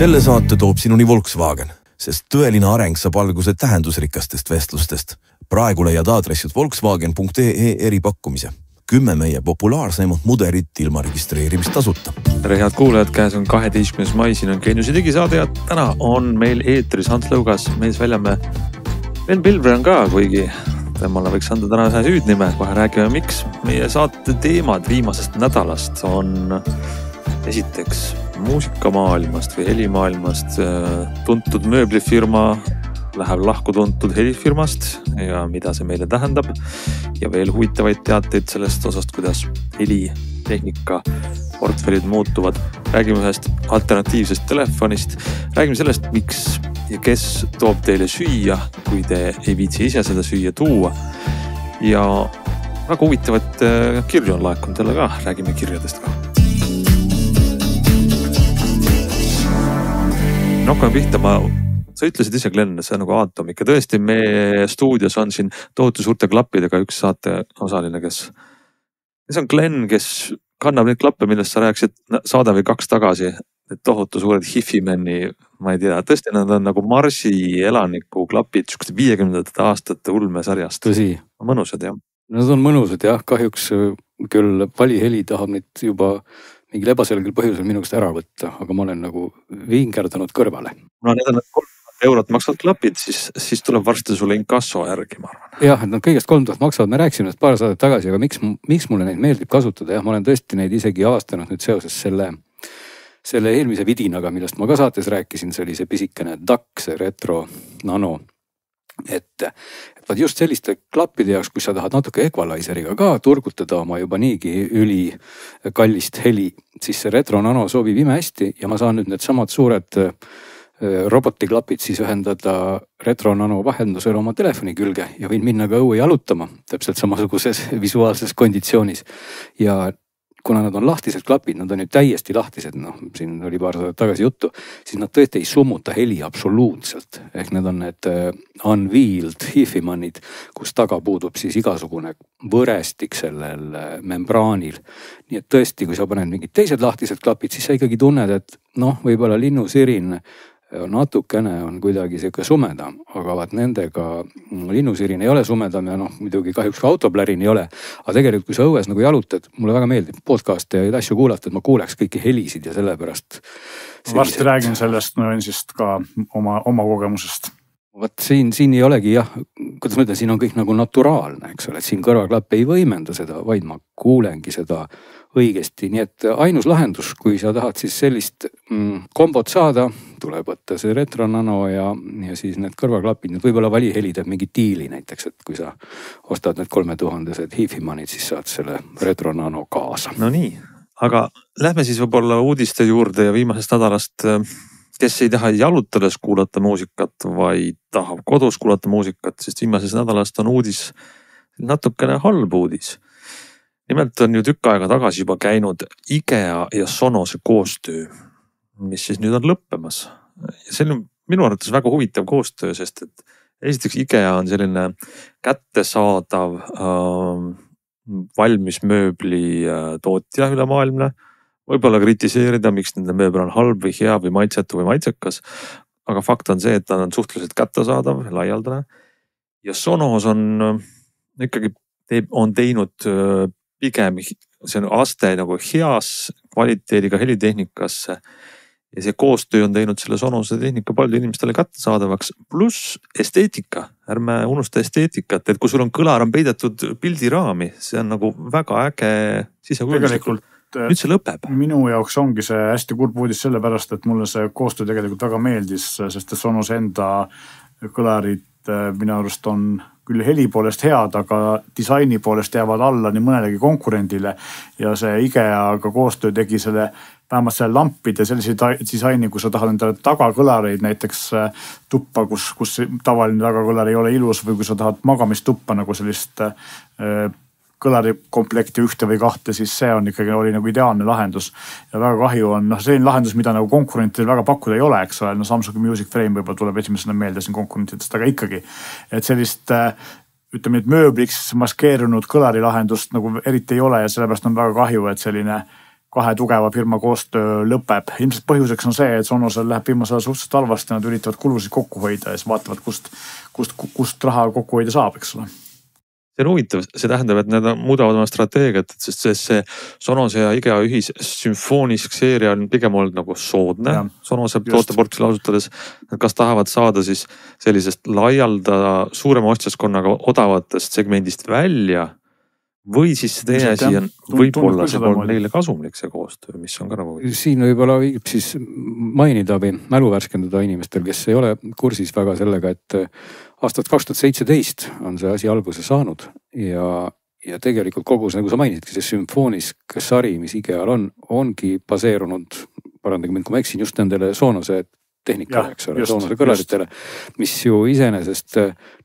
Selle saate toob sinuni Volkswagen, sest tõeline areng saab alguse tähendusrikastest vestlustest. Praegu leiad aadressid volkswagen.ee eripakkumise. 10 meie populaarseimat muderit ilma registreerimistasuta. Tere head kuulajad, käes on 12. mai, siin on Geeniuse digisaade ja täna on meil eetris Hans Lõugas, Meelis Väljamäe. Ben Pilvre on ka, kuigi temale võiks anda täna ühe süüdnime. Kohe räägime, miks meie saate teemad viimasest nädalast on esiteks muusikamaailmast või helimaailmast. Tuntud mööblifirma läheb lahku tuntud helifirmast ja mida see meile tähendab. Ja veel huvitavaid teateid sellest osast, kuidas helitehnika portfellid muutuvad. Räägime ühest alternatiivsest telefonist. Räägime sellest, miks ja kes toob teile süüa, kui te ei viitsi ise seda süüa tuua. Ja väga huvitavad kirju on laekunud jälle ka. Räägime kirjadest ka. Hakkame pihta, sa ütlesid ise, Glenn, see on nagu aatom. Ikka tõesti, meie stuudios on siin tohutu suurte klappidega üks saate osaline, kes on Glenn, kes kannab neid klappe, millest sa rääksid saade või 2 tagasi. Need tohutu suured hifimenni, ma ei tea, tõesti nad on nagu Marsi elaniku klapid 50. aastate ulmesarjast. Tõsi. Mõnusad, jah. Nad on mõnusad, jah. Kahjuks küll paliheli tahab neid juba mingi ebaselgel põhjusel minust ära võtta, aga ma olen nagu viingerdanud kõrvale. No need on 3000 eurot maksavad klapid, siis tuleb varsti sulle inkasso järgi, ma arvan. Jah, et nad kõigest 3000 maksavad, me rääksime paar saadet tagasi, aga miks mulle neid meeldib kasutada? Jah, ma olen tõesti neid isegi avastanud nüüd seoses selle eelmise vidinaga, millest ma ka saates rääkisin, see oli see pisikene DAC, see retro nano. Et vaat just selliste klappide jaoks, kui sa tahad natuke equalizeriga ka turgutada oma juba niigi ülikallist heli, siis see retro nano sobib ime hästi ja ma saan nüüd need samad suured robotiklapid siis ühendada retro nano vahendusel oma telefoni külge ja võin minna ka õue jalutama täpselt samasuguses visuaalses konditsioonis. Ja kuna nad on lahtised klapid, nad on ju täiesti lahtised, siin oli paar saadet tagasi juttu, siis nad tõesti ei summuta heli absoluutselt. Ehk need on need unveiled hifimannid, kus taga puudub siis igasugune võrestik sellel membraanil. Nii et tõesti, kui sa paned mingid teised lahtised klapid, siis sa ikkagi tunned, et võib-olla linnusirin natukene on kuidagi siuke sumedam, aga vaat nendega linnusirin ei ole sumedam ja muidugi kahjuks ka autoplärin ei ole. Aga tegelikult, kui sa õues nagu jalutad, mulle väga meeldib podcast'e ja asju kuulata, et ma kuuleks kõiki helisid ja sellepärast. Varsti räägin sellest nüansist ka oma kogemusest. Vaat siin ei olegi jah, kuidas ma ütlen, siin on kõik nagu naturaalne, eks ole, et siin kõrvaklapp ei võimenda seda, vaid ma kuulengi seda õigesti. Nii et ainus lahendus, kui sa tahad siis sellist kombot saada, tuleb võtta see retro nano ja siis need kõrvaklapid, nüüd võib-olla valiheli teeb mingi diili näiteks, et kui sa ostad need 3000 hifimanid, siis saad selle retro nano kaasa. No nii, aga lähme siis võib-olla uudiste juurde ja viimasest nädalast, kes ei taha jalutades kuulata muusikat, vaid tahab kodus kuulata muusikat, sest viimasest nädalast on uudis natukene halb uudis. Nimelt on ju tükk aega tagasi juba käinud IKEA ja Sonose koostöö, mis siis nüüd on lõppemas. Ja see on minu arvates väga huvitav koostöö, sest et esiteks IKEA on selline kättesaadav valmismööbli tootja üle maailmne. Võib-olla kritiseerida, miks nende mööbel on halb või hea või maitsetu või maitsekas. Aga fakt on see, et ta on suhteliselt kättesaadav, laialdane. Ja Sonos on ikkagi teinud pigem see on aste nagu heas kvaliteediga helitehnikasse ja see koostöö on teinud selle Sonose tehnika palju inimestele kättesaadavaks, pluss esteetika, ärme unusta esteetikat, et kui sul on kõlar on peidetud pildiraami, see on nagu väga äge sisekujunduslikult. Nüüd see lõpeb. Minu jaoks ongi see hästi kurb uudis sellepärast, et mulle see koostöö tegelikult väga meeldis, sest Sonose enda kõlarid minu arust on küll heli poolest head, aga disaini poolest jäävad alla nii mõnelegi konkurendile ja see IKEA-ga koostöö tegi selle vähemalt selle lampide sellise disaini, kui sa tahad endale tagakõlareid näiteks tuppa, kus tavaline tagakõlar ei ole ilus või kui sa tahad magamistuppa nagu sellist kõlarikomplekti 1 või 2, siis see on ikkagi oli nagu ideaalne lahendus. Ja väga kahju on, selline lahendus, mida nagu konkurentidel väga pakkuda ei ole, eks ole. Samsung Music Frame võib-olla tuleb esimesena meelde siin konkurentidest, aga ikkagi. Et sellist, ütleme, et mööbliks maskeerunud kõlarilahendust nagu eriti ei ole ja sellepärast on väga kahju, et selline kahe tugeva firma koostöö lõpeb. Ilmselt põhjuseks on see, et Sonosel läheb viimasel suhteliselt halvasti, nad üritavad kulusid kokku hoida ja siis vaatavad, kust raha kokku hoida saab, eks ole. See on huvitav, see tähendab, et nad muudavad oma strateegiat, sest see Sonose ja IKEA ühis sümfoonisk seeria on pigem olnud nagu soodne. Sonose tooteportfeli asutades, kas tahavad saada siis sellisest laialda suurema ostjaskonnaga odavatest segmendist välja või siis see teine asi on võib-olla see on neile kasumlik see koostöö, mis on ka nagu... Siin võib-olla võib siis mainida või mälu värskendada inimestel, kes ei ole kursis väga sellega, et aastat 2017 on see asi alguse saanud ja tegelikult kogu see, nagu sa mainisidki, see sümfoonisk sari, mis IKEA-l ongi baseerunud, parandage mind, kui ma eksin, just nendele Sonose tehnikale, eks ole, Sonose kõlaritele, mis ju iseenesest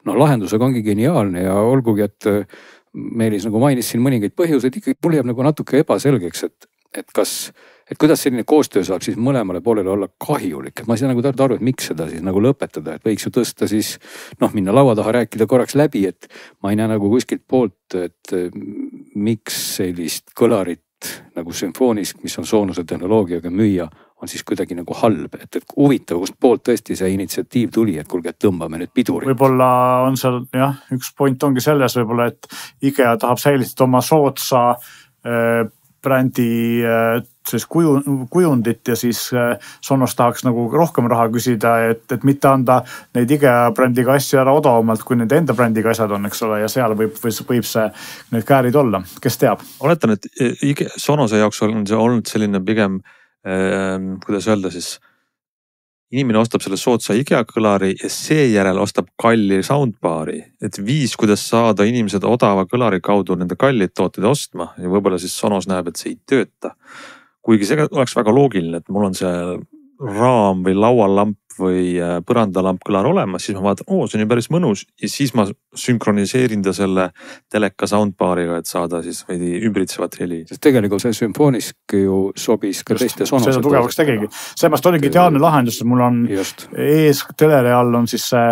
lahendusega ongi geniaalne ja olgugi, et Meelis nagu mainis siin mõningaid põhjuseid, ikkagi mul jääb nagu natuke ebaselgeks, et kuidas selline koostöö saab siis mõlemale poolele olla kahjulik. Ma ei saa nagu aru, et miks seda siis nagu lõpetada, et võiks ju tõsta siis, minna laua taha rääkida korraks läbi, et ma ei näe nagu kuskilt poolt, et miks sellist kõlarit nagu sümfoonisk, mis on Sonose tehnoloogiaga müüa, on siis kuidagi nagu halb, et huvitav, kust poolt tõesti see initsiatiiv tuli, et kuulge, et tõmbame nüüd pidurit. Võib-olla on seal, üks point ongi selles võib-olla, et IKEA tahab säilitada oma sootsa brändi kujundit ja siis Sonos tahaks nagu rohkem raha küsida, et mitte anda neid IKEA brändiga asju ära odavamalt, kui nende enda brändiga asjad on, eks ole, ja seal võib see need käärid olla, kes teab. Oletan, et Sonose jaoks on see olnud selline pigem kuidas öelda siis, inimene ostab selle sootsa IKEA kõlari ja seejärel ostab kalli soundbari, et viis, kuidas saada inimesed odava kõlari kaudu nende kallid tooted ostma ja võib-olla siis Sonos näeb, et see ei tööta. Kuigi see oleks väga loogiline, et mul on see raam või laualamp või põrandalamp kõlar olemas, siis ma vaatan, see on ju päris mõnus ja siis ma sünkroniseerin ta selle teleka soundbariga, et saada siis veidi ümbritsevat heli. Sest tegelikult see sümfoonisk ju sobis ka teiste Sonose. Seda tugevaks tegigi. Seepärast oligi ideaalne lahendus, et mul on ees teleri all on siis see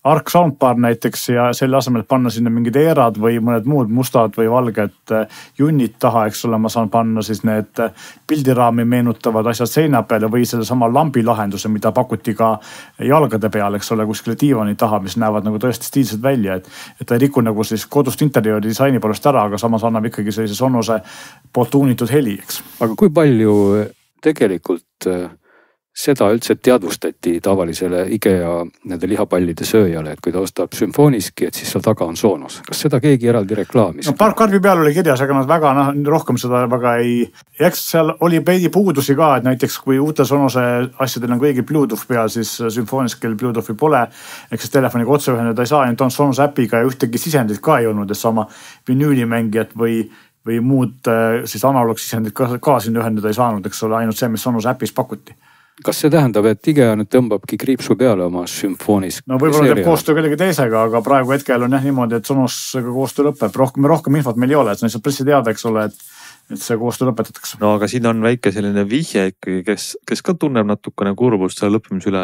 Arc soundbar näiteks ja selle asemel panna sinna mingid eerad või mõned muud mustad või valged junnid taha, eks ole, ma saan panna siis need pildiraami meenutavad asjad seina peale või selle sama lambi lahenduse, mida pakuti ka jalgade peal, eks ole, kuskile diivani taha, mis näevad nagu tõesti stiilsed välja, et ta ei riku nagu siis kodust interjööri disaini poolest ära, aga samas annab ikkagi sellise Sonose poolt tuunitud heli, eks. Aga kui palju tegelikult seda üldse teadvustati tavalisele IKEA nende lihapallide sööjale, et kui ta ostab sümfooniski, et siis seal taga on Sonos. Kas seda keegi eraldi reklaamis? Karbi peal oli kirjas, aga nad väga rohkem seda väga ei... Eks seal oli peidi puudusi ka, et näiteks kui uute Sonose asjadel on kõigi Bluetooth peal, siis sümfooniskel Bluetoothi pole. Eks siis telefoniga otse ühendada ei saa, nüüd on Sonose äpiga ja ühtegi sisendit ka ei olnud, et sama vinüülimängijat või muud siis analoogsisendit ka sinna ühendada ei saanud, eks ole, ainult see, mis Sonose äpis pakuti. Kas see tähendab, et IKEA nüüd tõmbabki kriipsu peale oma sümfoonisk? No võib-olla teeb koostöö kellegi teisega, aga praegu hetkel on niimoodi, et Sonosega koostöö lõpeb. Rohkem infot meil ei ole, et see on pressi teada, eks ole, et see koostöö lõpetatakse. No aga siin on väike selline vihje ikkagi, kes ka tunneb natukene kurbust selle lõppemise üle,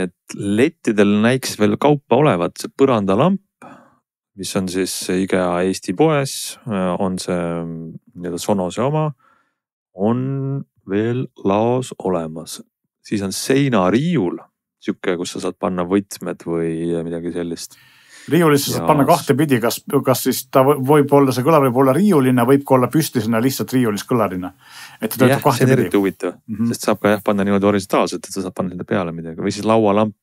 et lettidel näiks veel kaupa olevat see põrandalamp, mis on siis IKEA Eesti poes, on see Sonose oma, on veel laos olemas. Siis on seinariiul, siuke, kus sa saad panna võtmed või midagi sellist. Riiulisse saad panna kahte pidi, kas siis ta võib olla, see kõlar võib olla riiulina, võib ka olla püstisena lihtsalt riiulis kõlarina. Et ta jah, see on eriti huvitav, sest saab ka panna niimoodi horisontaalselt, et sa saad panna sinna peale midagi või siis laualamp.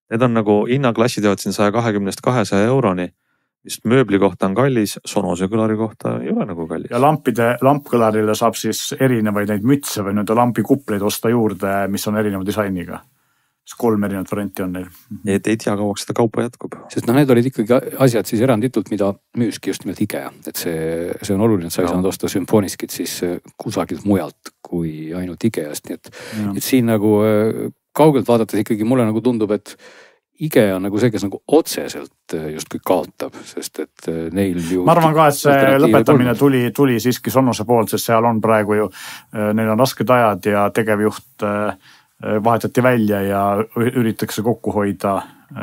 Need on nagu hinnaklassi teevad siin 120–200 euroni. Just mööbli kohta on kallis, Sonose kõlari kohta ei ole nagu kallis. Ja lampkõlarile saab siis erinevaid neid mütse või nüüd lampikupleid osta juurde, mis on erineva disainiga. 3 erinevat varianti on neil. Et ei tea, kauaks seda kaupa jätkub. Sest need olid ikkagi asjad siis eranditult, mida müüski just nimelt IKEA. Et see on oluline, et sa ei saanud osta sümfooniskit siis kusagilt mujalt kui ainult IKEAst. Nii et siin nagu kaugelt vaadates ikkagi mulle nagu tundub, et IKEA on nagu see, kes nagu otseselt justkui kaotab, sest et neil ju... Ma arvan ka, et see lõpetamine tuli siiski Sonose poolt, sest seal on praegu ju, neil on rasked ajad ja tegevjuht vahetati välja ja üritatakse kokku hoida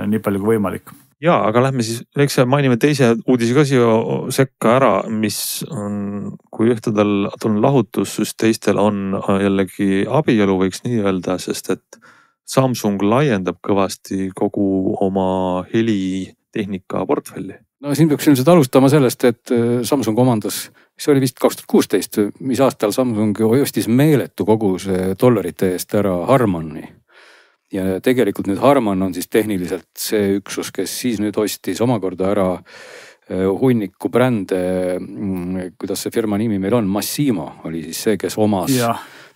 nii palju kui võimalik. Ja, aga lähme siis, eks mainime teise uudise ka siia sekka ära, mis on, kui ühtedel on lahutus, just teistel on jällegi abielu, võiks nii öelda, sest et Samsung laiendab kõvasti kogu oma helitehnika portfelli. No siin peaks ilmselt alustama sellest, et Samsung omandas, see oli vist 2016, mis aastal Samsung ostis meeletu koguse dollarite eest ära Harmani. Ja tegelikult nüüd Harman on siis tehniliselt see üksus, kes siis nüüd ostis omakorda ära hunniku brände, kuidas see firma nimi meil on, Massimo oli siis see, kes omas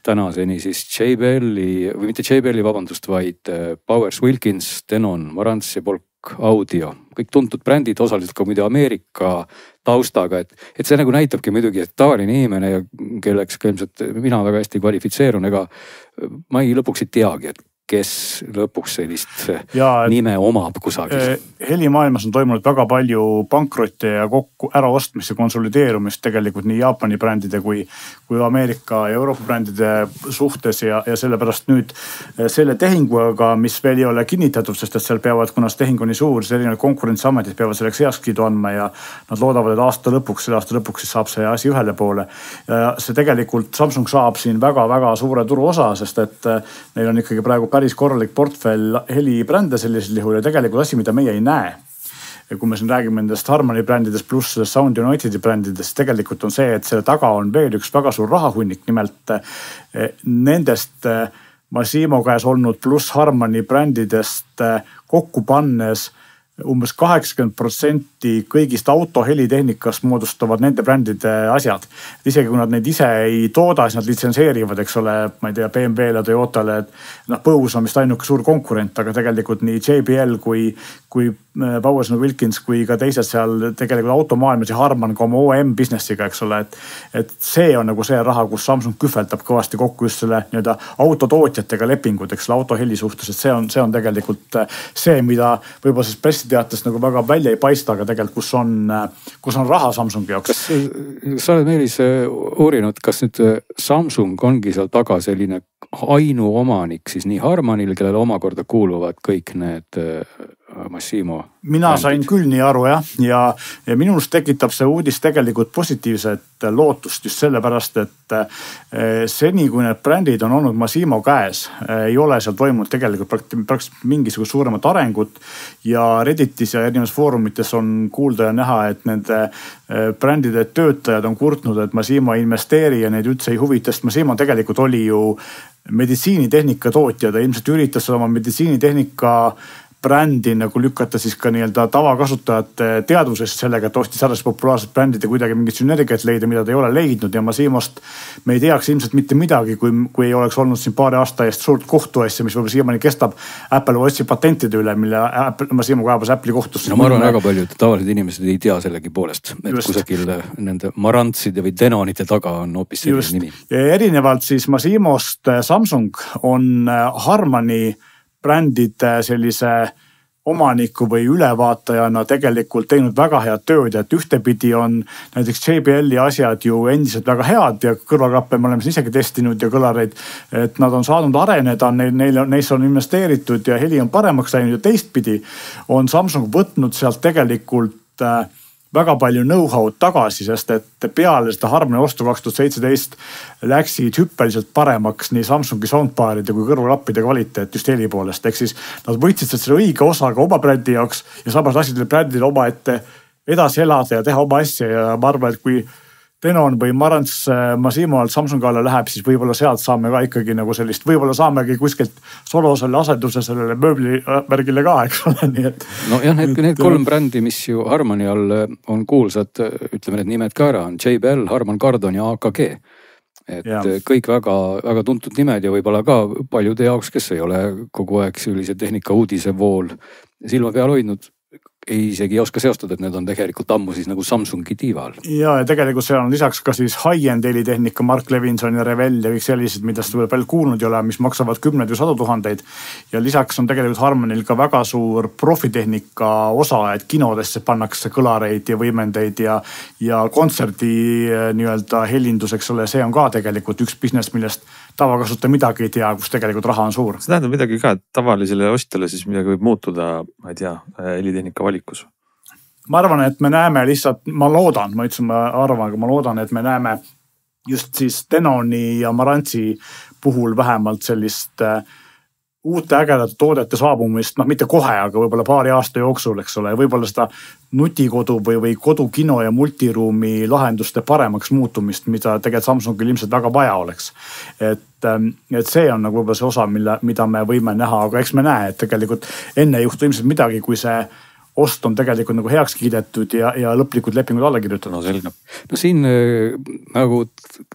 tänaseni siis JBL-i, või mitte JBL-i, vabandust, vaid Bowers Wilkins, Denon, Marantz ja Polk Audio. Kõik tuntud brändid, osaliselt ka muidu Ameerika taustaga, et see nagu näitabki muidugi, et tavaline inimene, kelleks ka ilmselt mina väga hästi kvalifitseerun, ega ma lõpuks ei teagi, et kes lõpuks sellist nime omab kusagil. Helimaailmas on toimunud väga palju pankrotte ja kokku äraostmist ja konsolideerumist tegelikult nii Jaapani brändide kui Ameerika ja Euroopa brändide suhtes ja sellepärast nüüd selle tehinguga, mis veel ei ole kinnitatud, sest et seal peavad, kuna see tehing on nii suur, siis erinevad konkurentsiametid peavad selleks heakskiidu andma ja nad loodavad, et selle aasta lõpuks siis saab see asi ühele poole. Ja see tegelikult Samsung saab siin väga-väga suure turu osa, sest et neil on ikkagi praegu päris korralik portfell helibrände sellisel juhul ja tegelikult asi, mida meie ei näe. Ja kui me siin räägime nendest Harmani brändidest pluss Sound Unitedi brändidest, tegelikult on see, et selle taga on veel üks väga suur rahahunnik, nimelt nendest Massimo käes olnud pluss Harmani brändidest kokku pannes umbes 80% kõigist autohelitehnikast moodustavad nende brändide asjad. Isegi kui nad neid ise ei tooda, siis nad litsenseerivad, eks ole, ma ei tea, BMW-le, Toyotale, et Bose on vist ainuke suur konkurent, aga tegelikult nii JBL kui Bowers Wilkins kui ka teised seal tegelikult automaailmas ja Harman ka oma OEM businessiga, eks ole, et see on nagu see raha, kus Samsung kühveldab kõvasti kokku just selle nii-öelda autotootjatega lepingud, eks ole, autoheli suhtes, et see on tegelikult see, mida võib-olla siis pressiteatest nagu väga välja ei paista, aga tegelikult kus on raha Samsungi jaoks. Kas sa oled Meelis uurinud, kas nüüd Samsung ongi seal taga selline ainuomanik siis nii Harmanil, kellele omakorda kuuluvad kõik need Massimo? Mina sain küll nii aru ja minust tekitab see uudis tegelikult positiivset lootust just sellepärast, et seni kui need brändid on olnud Massimo käes, ei ole seal toimunud tegelikult praktiliselt mingisugust suuremat arengut ja Redditis ja erinevates foorumites on kuulda ja näha, et nende brändide töötajad on kurtnud, et Massimo ei investeeri ja neid üldse ei huvita, sest Massimo tegelikult oli ju meditsiinitehnika tootja, ta ilmselt üritas oma meditsiinitehnika brändi nagu lükata siis ka nii-öelda tavakasutajate teadvusest sellega, et ostis alles populaarsed brändid ja kuidagi mingit sünergiat leida, mida ta ei ole leidnud ja Massimost me ei teaks ilmselt mitte midagi, kui ei oleks olnud siin paari aasta eest suurt kohtuasja, mis võib-olla siiamaani kestab Apple Watchi patentide üle, mille Massimo kaebas Apple'i kohtusse. No ma arvan väga paljud tavalised inimesed ei tea sellegi poolest, et kusagil nende Marantside või Denonite taga on hoopis selline nimi. Ja erinevalt siis Massimost Samsung on Harmani brändide sellise omaniku või ülevaatajana tegelikult teinud väga head tööd, et ühtepidi on näiteks JBL-i asjad ju endiselt väga head ja kõrvaklappe me oleme siin isegi testinud ja kõlareid, et nad on saanud areneda, neisse on investeeritud ja heli on paremaks läinud ja teistpidi on Samsung võtnud sealt tegelikult väga palju know-how'd tagasi, sest et peale seda Harmani ostu 2017 läksid hüppeliselt paremaks nii Samsungi soundbaride kui kõrvaklappide kvaliteet just heli poolest. Ehk siis nad võtsid selle õige osaga oma brändi jaoks ja samas lasid brändile oma ette edasi elada ja teha oma asja ja ma arvan, et kui Denon või Marantz Massimo alt Samsungi alla läheb, siis võib-olla sealt saame ka ikkagi nagu sellist, võib-olla saamegi kuskilt solosele asenduse sellele mööblivärgile ka, eks ole, nii et. No jah, need kolm brändi, mis ju Harmani all on kuulsad, ütleme need nimed ka ära, on JBL, Harman Kardon ja AKG. Et kõik väga, väga tuntud nimed ja võib-olla ka paljude jaoks, kes ei ole kogu aeg sellise tehnika uudise vool silma peal hoidnud, ei isegi ei oska seostada, et need on tegelikult ammu siis nagu Samsungi tiival. Ja tegelikult seal on lisaks ka siis high-end helitehnika, Mark Levinson ja Revell ja kõik sellised, midast võib palju kuulnud ei ole, mis maksavad 10 või 100 000. Ja lisaks on tegelikult Harmanil ka väga suur profitehnika osa, et kinodesse pannakse kõlareid ja võimendeid ja kontserdi nii-öelda helindus, eks ole, see on ka tegelikult üks business, millest tavakasutaja midagi ei tea, kus tegelikult raha on suur. See tähendab midagi ka, et tavalisele ostjale siis midagi võib muutuda, ma ei tea, helitehnika valikus? Ma arvan, et me näeme lihtsalt, ma loodan, et me näeme just siis Tenoni ja Marantsi puhul vähemalt sellist uute ägedate toodete saabumist, mitte kohe, aga võib-olla paari aasta jooksul, eks ole, võib-olla seda nutikodu või kodukino ja multiruumi lahenduste paremaks muutumist, mida tegelikult Samsungil ilmselt väga vaja oleks. Et see on nagu võib-olla see osa, mida me võime näha, aga eks me näe, et tegelikult enne ei juhtu ilmselt midagi, kui see ost on tegelikult nagu heaks kiidetud ja lõplikud lepingud alla kirjutatud. No selge. No siin nagu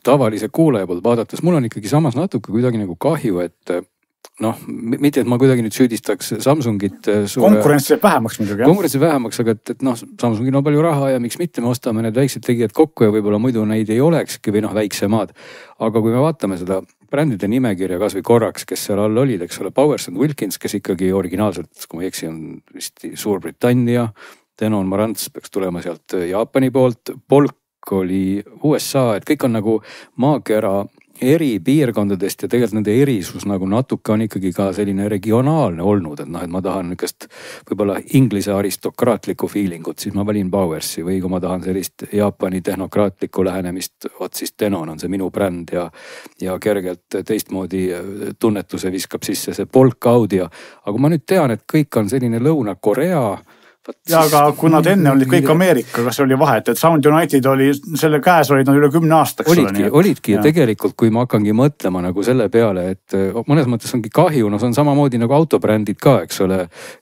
tavalise kuulaja poolt vaadates, mul on ikkagi samas natuke kuidagi nagu kahju, et mitte, et ma kuidagi nüüd süüdistaks Samsungit. Konkurentsi vähemaks muidugi. Konkurentsi vähemaks, aga et Samsungil on palju raha ja miks mitte, me ostame need väiksed tegijad kokku ja võib-olla muidu neid ei olekski või väiksemad. Aga kui me vaatame seda brändide nimekirja kas või korraks, kes seal all olid, eks ole, Bowers & Wilkins, kes ikkagi originaalselt, kui ma ei eksi, on vist Suurbritannia, Tenon Marantz peaks tulema sealt Jaapani poolt, Polk oli USA, et kõik on nagu maakera eri piirkondadest ja tegelikult nende erisus nagu natuke on ikkagi ka selline regionaalne olnud, et et ma tahan niisugust võib-olla inglise aristokraatlikku feelingut, siis ma valin Bowersi või kui ma tahan sellist Jaapani tehnokraatlikku lähenemist, siis Tenon on see minu bränd ja kergelt teistmoodi tunnetuse viskab sisse see Polk audio. Aga ma nüüd tean, et kõik on selline Lõuna-Korea. Ja aga kui nad enne olid kõik Ameerika, kas oli vahet, et Sound United oli, selle käes olid nad üle 10 aastaks. Olidki ja tegelikult, kui ma hakkangi mõtlema nagu selle peale, et mõnes mõttes ongi kahju, see on samamoodi nagu autobrändid ka, eks ole,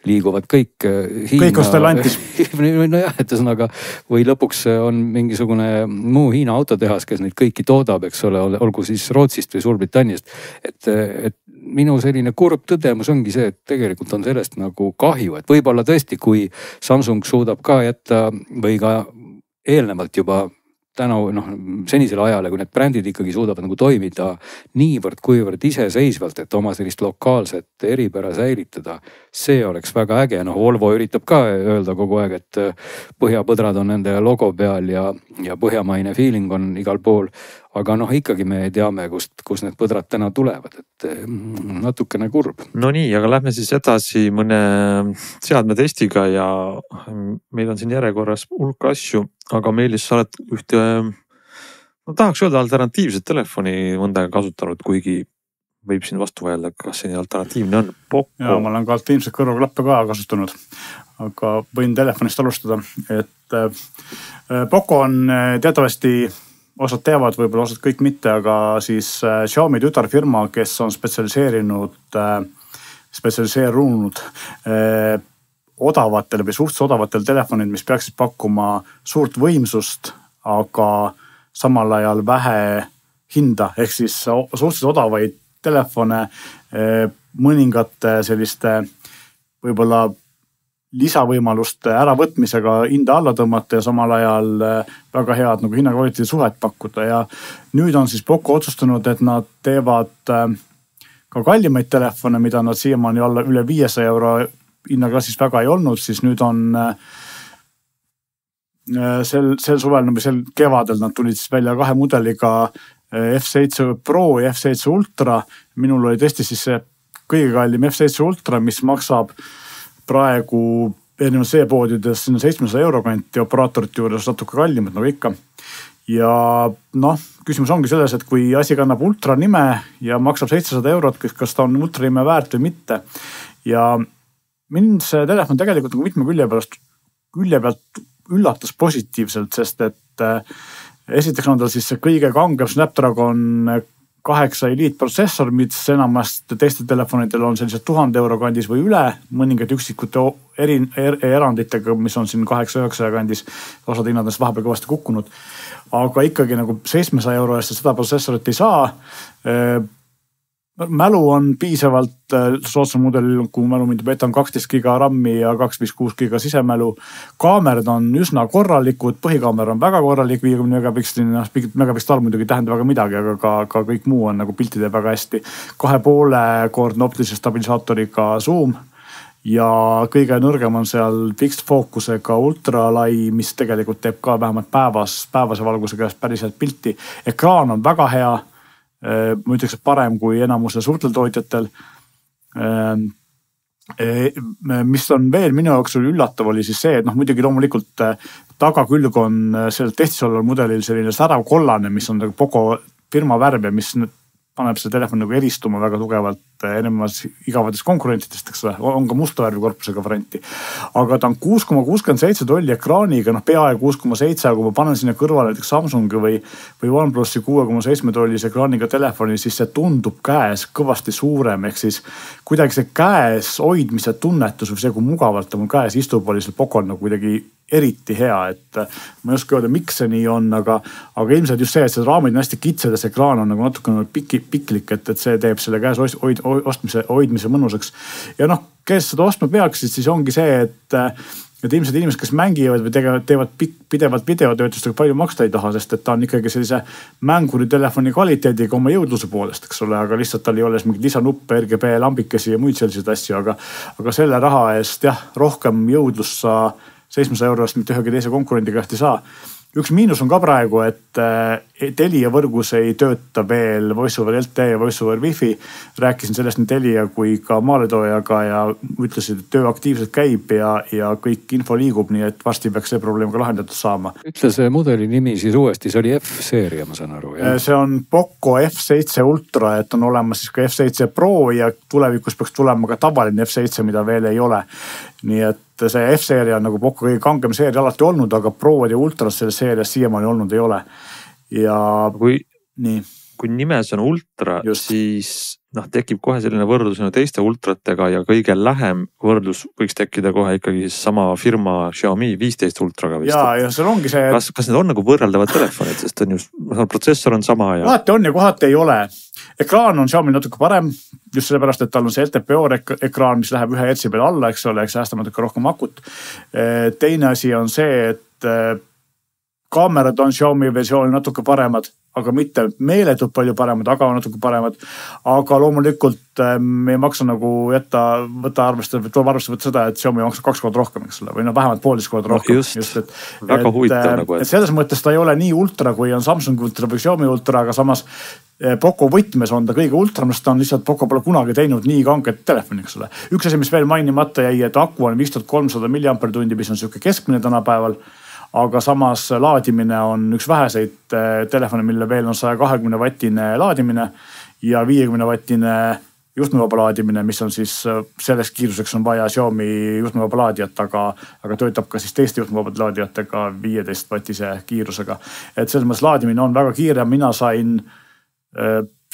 liiguvad kõik Hiina. Kõik on Stellantis. Nojah, et ühesõnaga, või lõpuks on mingisugune muu Hiina autotehas, kes neid kõiki toodab, eks ole, olgu siis Rootsist või Suurbritanniast. Et minu selline kurb tõdemus ongi see, et tegelikult on sellest nagu kahju, et võib-olla tõesti, kui Samsung suudab ka jätta või ka eelnevalt juba tänu senisele ajale, kui need brändid ikkagi suudavad nagu toimida niivõrd kuivõrd iseseisvalt, et oma sellist lokaalset eripära säilitada, see oleks väga äge. Volvo üritab ka öelda kogu aeg, et põhjapõdrad on nende logo peal ja põhjamaine feeling on igal pool. Aga ikkagi me teame, kust need põdrad täna tulevad, et natukene kurb. No nii, aga lähme siis edasi mõne seadme testiga ja meil on siin järjekorras hulk asju, aga Meelis, sa oled ühte, tahaks öelda alternatiivset telefoni mõndaga kasutanud, kuigi võib siin vastu vaielda, kas see alternatiivne on? Poco. Ja ma olen ka alternatiivset kõrvaklappe ka kasutanud, aga võin telefonist alustada, et Poco on teatavasti osad teavad, võib-olla osad kõik mitte, aga siis Xiaomi tütarfirma, kes on spetsialiseerunud odavatel või suhteliselt odavatel telefonid, mis peaksid pakkuma suurt võimsust, aga samal ajal vähe hinda, ehk siis suhteliselt odavaid telefone mõningate selliste võib-olla lisavõimaluste äravõtmisega hinda alla tõmmata ja samal ajal väga head nagu hinnakvaliteedi suhet pakkuda. Ja nüüd on siis Poco otsustanud, et nad teevad ka kallimaid telefone, mida nad siiamaani alla üle 500 euro hinnaklassis väga ei olnud, siis nüüd on sel suvel või sel kevadel nad tulid siis välja 2 mudeliga F7 Pro ja F7 Ultra. Minul oli tõesti siis see kõige kallim F7 Ultra, mis maksab praegu erinevalt C-poodides 700 euro kanti operaatorite juures natuke kallimad nagu ikka. Ja küsimus ongi selles, et kui asi kannab Ultra nime ja maksab 700 eurot, kas ta on Ultra nime väärt või mitte. Ja mind see telefon tegelikult nagu mitme külje pealt üllatas positiivselt, sest et esiteks on tal siis see kõige kangem Snapdragon 8 Elite protsessor, mis enamast teiste telefonidel on sellised 1000 euro kandis või üle, mõningad üksikute eranditega, mis on siin 800-900 kandis, osad hinnad on vahepeal kõvasti kukkunud. Aga ikkagi nagu 700 euro eest seda protsessorit ei saa. Mälu on piisavalt soodsam mudelil, kui mälu mind beta on 12 giga rammi ja 256 giga sisemälu. Kaamerad on üsna korralikud, põhikaamer on väga korralik, 50 megapikseline, megapiksel muidugi ei tähenda väga midagi, aga ka kõik muu on nagu pilti teeb väga hästi. 2,5-kordne optilise stabilisaatoriga zoom ja kõige nõrgem on seal fixed focusega ultralai, mis tegelikult teeb ka vähemalt päevase valguse käest päriselt pilti. Ekraan on väga hea. Ma ütleks, et parem kui enamuse suurtel tootjatel. mis on veel minu jaoks oli üllatav, oli siis see, et muidugi loomulikult tagakülg on sellel testis oleval mudelil selline särav kollane, mis on Poco firma värv ja mis paneb see telefon nagu eristuma väga tugevalt enemas igavatest konkurentidest, eks ole, on ka musta värvi korpusega varianti. Aga ta on 6,67 tolli ekraaniga, peaaegu 6,7, aga kui ma panen sinna kõrvale näiteks Samsungi või OnePlusi 6,7 tollise ekraaniga telefoni, siis see tundub käes kõvasti suurem, ehk siis kuidagi see käes hoidmise tunnetus või see, kui mugavalt ta mul käes istub, oli seal Pocol nagu kuidagi eriti hea, et ma ei oska öelda, miks see nii on, aga ilmselt just see, et see raamid on hästi kitsad ja see ekraan on nagu natukene piklik, et see teeb selle käes hoidmise mõnusaks. Ja kes seda ostma peaksid, siis ongi see, et ilmselt inimesed, kes mängivad või teevad pidevalt videotöötustega palju maksta ei taha, sest et ta on ikkagi sellise mänguri telefoni kvaliteediga oma jõudluse poolest, eks ole, aga lihtsalt tal ei ole mingid lisanuppe, RGB lambikesi ja muid selliseid asju, aga selle raha eest rohkem jõudlust sa 700 eurost mitte ühegi teise konkurendiga ei saa. Üks miinus on ka praegu, et Telia võrgus ei tööta veel VoiceOver LTE ja VoiceOver Wi-Fi. Rääkisin sellest nii Telia kui ka maaletoojaga ja ütlesid, et töö aktiivselt käib ja kõik info liigub, nii et varsti peaks see probleem ka lahendatud saama. Ütle see mudeli nimi siis uuesti, see oli F-seeria, ma saan aru. Jah? See on Poco F7 Ultra, et on olemas siis ka F7 Pro ja tulevikus peaks tulema ka tavaline F7, mida veel ei ole. Nii et see F-seeria on nagu Poco kõige kangem seeria alati olnud, aga Prood ja Ultras selles seerias siiamaani olnud ei ole. Ja kui nimes on Ultra, siis tekib kohe selline võrdlus teiste Ultratega ja kõige lähem võrdlus võiks tekkida kohe ikkagi sama firma Xiaomi 15 Ultraga vist. Ja seal ongi see... Kas need on nagu võrreldavad telefonid, sest on just, protsessor on sama ja... Kohati on ja kohati ei ole. Ekraan on Xiaomi natuke parem, just sellepärast, et tal on see LTPO ekraan, mis läheb 1 hertsi peale alla, eks ole, eks säästab natuke rohkem akut. Teine asi on see, et kaamerad on Xiaomi versioonil natuke paremad, aga mitte meeletult palju paremad, aga natuke paremad. Aga loomulikult me ei maksa nagu võtta arvestada seda, et Xiaomi maksab 2 korda rohkem, eks ole, või vähemalt 1,5 korda rohkem. Väga huvitav nagu. Et selles mõttes ta ei ole nii ultra, kui on Samsung Ultra või Xiaomi Ultra, aga samas Poco võtmes on ta kõige ultra, mis ta on lihtsalt Poco pole kunagi teinud nii kanget telefoni, eks ole. Üks asi, mis veel mainimata jäi, et aku on 5300 mAh, mis on selline keskmine tänapäeval. Aga samas laadimine on üks väheseid telefone, mille veel on 120 wattine laadimine ja 50 wattine juhtmevaba laadimine, mis on siis selles kiiruseks on vaja Xiaomi juhtmevaba laadijat, aga töötab ka siis teiste juhtmevabad laadijatega 15 wattise kiirusega. Et selles mõttes laadimine on väga kiire, mina sain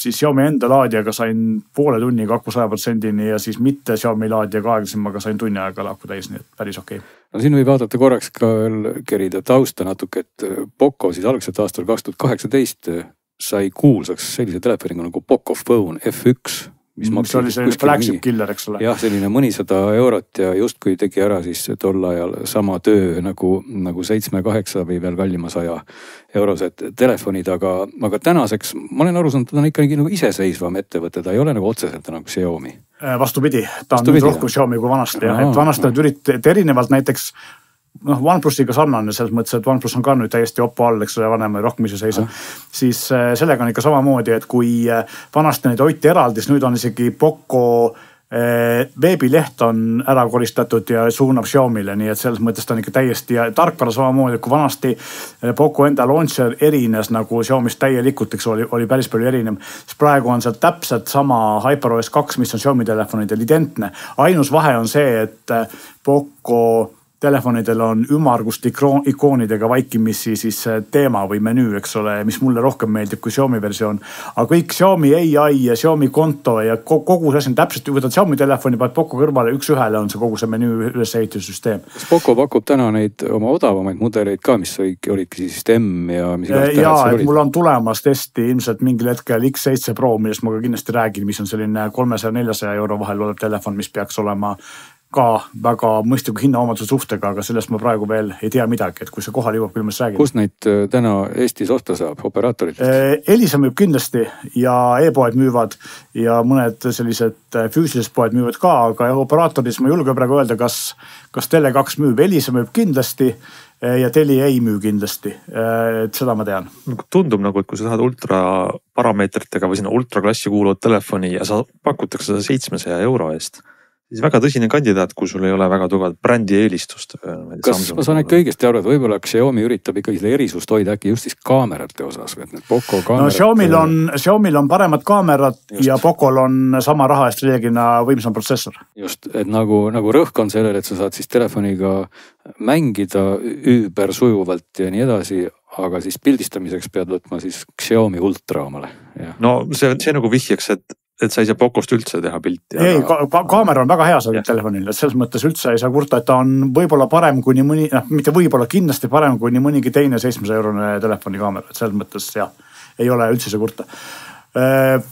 siis Xiaomi enda laadijaga sain poole tunniga aku 100%-ni ja siis mitte Xiaomi laadijaga aeglasemaga sain tunni aega aku täis, nii et päris okei. No siin võib vaadata korraks ka veel kerida tausta natuke, et Poco siis algselt aastal 2018 sai kuulsaks sellise telefoniga nagu Poco Phone F1, mis oli selline flagship killer, eks ole. Jah, selline mõnisada eurot ja justkui tegi ära siis tol ajal sama töö nagu 7-8 või veel kallima 100 eurosed telefonid, aga tänaseks ma olen aru saanud, et ta on ikkagi nagu iseseisvam ettevõte, ta ei ole nagu otseselt nagu Xiaomi. Vastupidi, ta on nüüd rohkem Xiaomi kui vanasti, et vanasti nad üritavad erinevalt näiteks OnePlusiga sarnane selles mõttes, et OnePlus on ka nüüd täiesti Oppo all, eks ole, vanem rohkem iseseisv. Siis sellega on ikka samamoodi, et kui vanasti neid hoiti eraldi, siis nüüd on isegi Poco veebileht on ära koristatud ja suunab Xiaomile, nii et selles mõttes ta on ikka täiesti tarkvara samamoodi, kui vanasti Poco enda launcher erines nagu Xiaomist täielikult, eks oli päris palju erinev. Siis praegu on seal täpselt sama HyperOS 2, mis on Xiaomi telefonidel identne. Ainus vahe on see, et Poco telefonidel on ümmargust ikoonidega vaikimisi siis teema või menüü, eks ole, mis mulle rohkem meeldib kui Xiaomi versioon. Aga kõik Xiaomi AI ja Xiaomi konto ja kogu see asi on täpselt, võtad Xiaomi telefoni, paned Poco kõrvale, üks ühele on see kogu see menüü ülesehitusüsteem. Kas Poco pakub täna neid oma odavamaid mudeleid ka, mis olidki siis M ja mis et mul on tulemas testi ilmselt mingil hetkel X7 Pro, millest ma ka kindlasti räägin, mis on selline 300-400 euro vahel olev telefon, mis peaks olema ka väga mõistliku hinnaomaduse suhtega, aga sellest ma praegu veel ei tea midagi, et kui see kohal jõuab, küll ma siis räägin. Kus neid täna Eestis osta saab operaatoritest? Elisa müüb kindlasti ja e-poed müüvad ja mõned sellised füüsilised poed müüvad ka, aga operaatoris ma julge praegu öelda, kas Tele2 müüb, Elisa müüb kindlasti ja Telia ei müü kindlasti, et seda ma tean. Tundub nagu, et kui sa tahad ultra parameetritega või sinna ultraklassi kuuluvat telefoni ja sa pakutakse seda 700 euro eest, siis väga tõsine kandidaat, kui sul ei ole väga tugevat brändi eelistust. Kas ma saan ikka õigesti aru, et võib-olla Xiaomi üritab ikkagi selle erisust hoida äkki just siis kaamerate osas, et need Poco kaamerad... No Xiaomil on paremad kaamerad just. Ja Pocol on sama raha eest reeglina võimsam protsessor. Just, et nagu rõhk on sellele, et sa saad siis telefoniga mängida üüber sujuvalt ja nii edasi, aga siis pildistamiseks pead võtma siis Xiaomi Ultra omale. Ja. No see nagu vihjaks, et sa ei saa Pocost üldse teha pilti. Ei, kaamera on väga hea seal telefonil, et selles mõttes üldse ei saa kurta, et ta on võib-olla parem kui nii mõni, mitte võib-olla kindlasti parem kui nii mõnigi teine 700-eurone telefoni kaamera, et selles mõttes jah, ei ole üldse see kurta.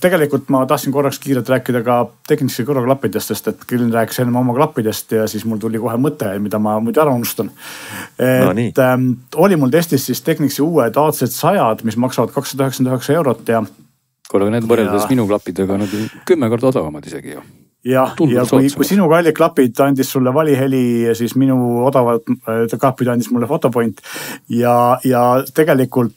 Tegelikult ma tahtsin korraks kiirelt rääkida ka tehniliste kõrvaklappidest, sest et Grillen rääkis enne oma klappidest ja siis mul tuli kohe mõte, mida ma muidu ära unustan. Oli mul testis siis Technicsi uued AC100, mis maksavad 299 € ja kuule, need võrreldes minu klappidega on 10 korda odavamad isegi ju. Ja kui sinu kallid klapid andis sulle valiheli, siis minu odavad klapid andis mulle Photopoint ja tegelikult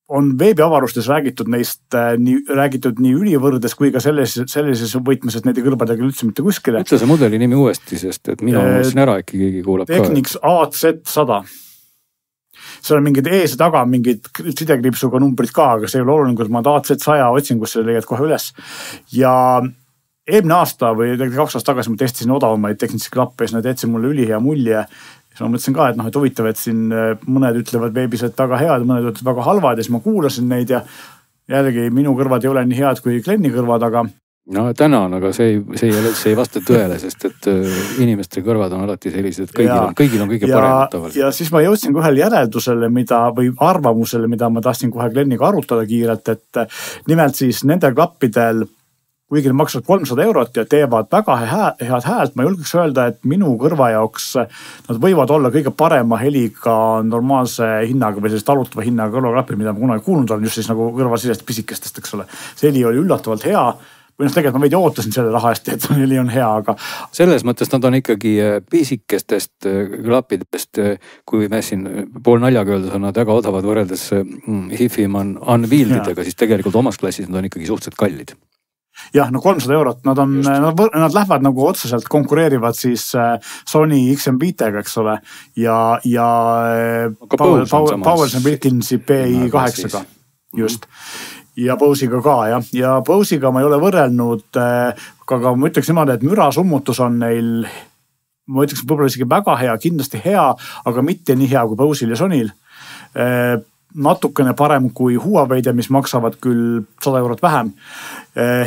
on veebiavarustes räägitud neist nii ülivõrdes kui ka sellises võitmes, et need ei kõlbadagi üldse mitte kuskile. Ütle see mudeli nimi uuesti, sest et mina mõtlesin ära, äkki keegi kuulab Technics AC100. Seal on mingid ees ja taga mingid sidekriipsuga numbrid ka, aga see ei ole oluline, kui ma AC100 otsingus selle leiad kohe üles. Ja eelmine aasta või 2 aastat tagasi ma testisin odavamaid Technicsi klappe ja need jätsid mulle ülihea mulje. Ja ma mõtlesin ka, et huvitav, et siin mõned ütlevad veebis, et väga head, mõned ütlevad väga halvad ja siis ma kuulasin neid ja jällegi minu kõrvad ei ole nii head kui Glenni kõrvad, aga... No tänan, aga see ei vasta tõele, sest et inimeste kõrvad on alati sellised, et kõigil on kõige paremad tavaliselt. Ja siis ma jõudsin kohe järeldusele või arvamusele, mida ma tahtsin kohe Glenniga arutada kiirelt, et nimelt siis nendel klappidel kuigi need maksavad 300 € ja teevad väga head häält, ma julgeks öelda, et minu kõrva jaoks nad võivad olla kõige parema heliga normaalse hinnaga või sellist talutava hinnaga kõrvaklappi, mida ma kunagi kuulnud olen, just siis nagu kõrvasisest pisikestest, eks ole. See heli oli üllatavalt hea. Või tegelikult ma veidi ootasin selle raha eest, et heli on hea, aga... Selles mõttes nad on ikkagi pisikestest klappidest, kui me siin pool naljaga öeldes on nad väga odavad võrreldes HiFiman Unwieldidega, siis tegelikult omas klassis nad on ikkagi suhteliselt kallid. Jah, no 300 €, nad lähevad nagu otseselt konkureerivad siis Sony XM5-ga, eks ole, ja Powers & Wilkinsi PI8-ga, just. Ja Bose'iga ka, jah. Ja Bose'iga ma ei ole võrrelnud, aga ma ütleks niimoodi, et mürasummutus on neil, ma ütleks võib-olla isegi väga hea, kindlasti hea, aga mitte nii hea kui Bose'il ja Sonyl. Natukene parem kui Huawei'd, mis maksavad küll 100 € vähem.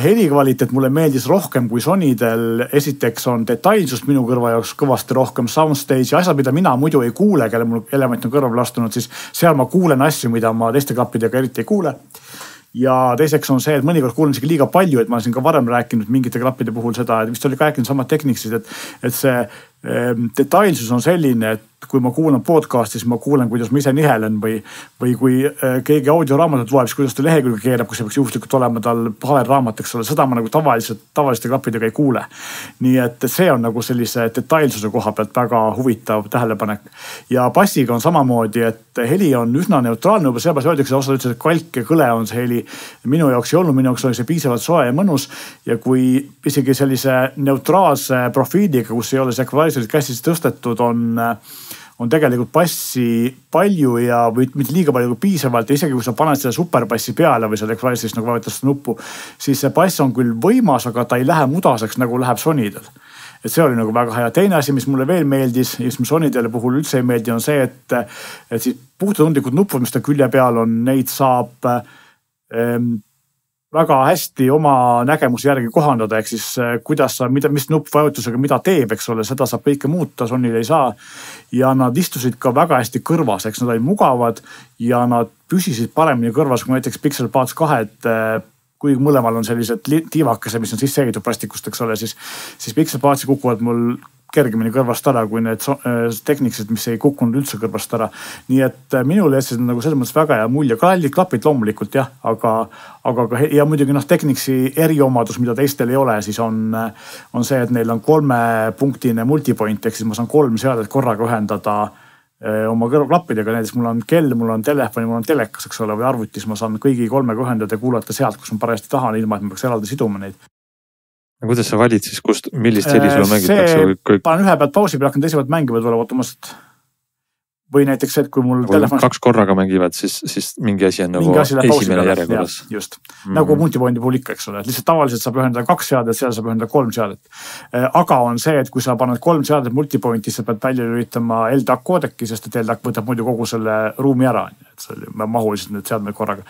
Helikvaliteet mulle meeldis rohkem kui Sonydel. Esiteks on detailsust minu kõrva jaoks kõvasti rohkem, soundstage ja asjad, mida mina muidu ei kuule, kelle mul element on kõrval astunud, siis seal ma kuulen asju, mida ma teiste klappidega eriti ei kuule. Ja teiseks on see, et mõnikord kuulen isegi liiga palju, et ma siin ka varem rääkinud mingite klappide puhul seda, et vist oli ka rääkinud samad Technicsid, et see detailsus on selline, et kui ma kuulan podcasti, siis ma kuulen, kuidas ma ise nihelen või kui keegi audioraamatut loeb, siis kuidas ta lehekülge keerab, kus see peaks juhuslikult olema tal paberraamat, eks ole, seda ma nagu tavaliste klappidega ei kuule. Nii et see on nagu sellise detailsuse koha pealt väga huvitav tähelepanek. Ja bassiga on samamoodi, et heli on üsna neutraalne, juba sellepärast öeldakse, osad ütles, et kalk ja kõle on see heli. Minu jaoks ei olnud, minu jaoks oli see piisavalt soe ja mõnus ja kui isegi sellise neutraalse profiiliga, kus ei ole see equalizerid kästis tõstetud, on tegelikult bassi palju ja või mitte liiga palju kui piisavalt ja isegi kui sa paned selle superbassi peale või selle equalizerist nagu vajutas nuppu, siis see bass on küll võimas, aga ta ei lähe mudaseks nagu läheb Sonydel. Et see oli nagu väga hea. Teine asi, mis mulle veel meeldis ja mis Sonydele puhul üldse ei meeldi, on see, et siis puhtatundlikud nupud, mis ta külje peal on, neid saab väga hästi oma nägemuse järgi kohandada, ehk siis kuidas sa, mis nuppvajutusega mida teeb, eks ole, seda saab kõike muuta, Sonil ei saa. Ja nad istusid ka väga hästi kõrvas, eks nad olid mugavad ja nad püsisid paremini kõrvas kui näiteks Pixel Buds 2, kui mõlemal on sellised tiivakese, mis on sisse ehitud plastikust, eks ole, siis Pixel Budsi kukuvad mul kergemini kõrvast ära kui need Technicsid, mis ei kukkunud üldse kõrvast ära. Nii et minul jätsid nagu selles mõttes väga hea mulje. Kallid klapid loomulikult jah, aga ja muidugi Technicsi eriomadus, mida teistel ei ole, siis on see, et neil on 3-punktine multipoint, ehk siis ma saan 3 seadet korraga ühendada oma kõrvaklappidega, näiteks mul on kell, mul on telefoni, mul on telekas, eks ole, või arvutis, ma saan kõigi 3 ühendada ja kuulata sealt, kus ma parajasti tahan, ilma et ma peaks eraldi siduma neid. Kuidas sa valid siis, millist helisolu mängitakse? Panen ühe pealt pausi peal, hakkan teise pealt mängima tulevad automaatselt. Või näiteks see, et kui mul telefon... Kaks korraga mängivad, siis mingi asi on nagu esimene järjekorras. Just. Nagu multipointi puhul ikka, eks ole. Lihtsalt tavaliselt saab ühendada 2 seadet, seal saab ühendada 3 seadet. Aga on see, et kui sa paned 3 seadet multipointi, sa pead välja lülitama LDAC koodeki, sest et LDAC võtab muidu kogu selle ruumi ära. Et see oli mahuliselt need seadmed korraga.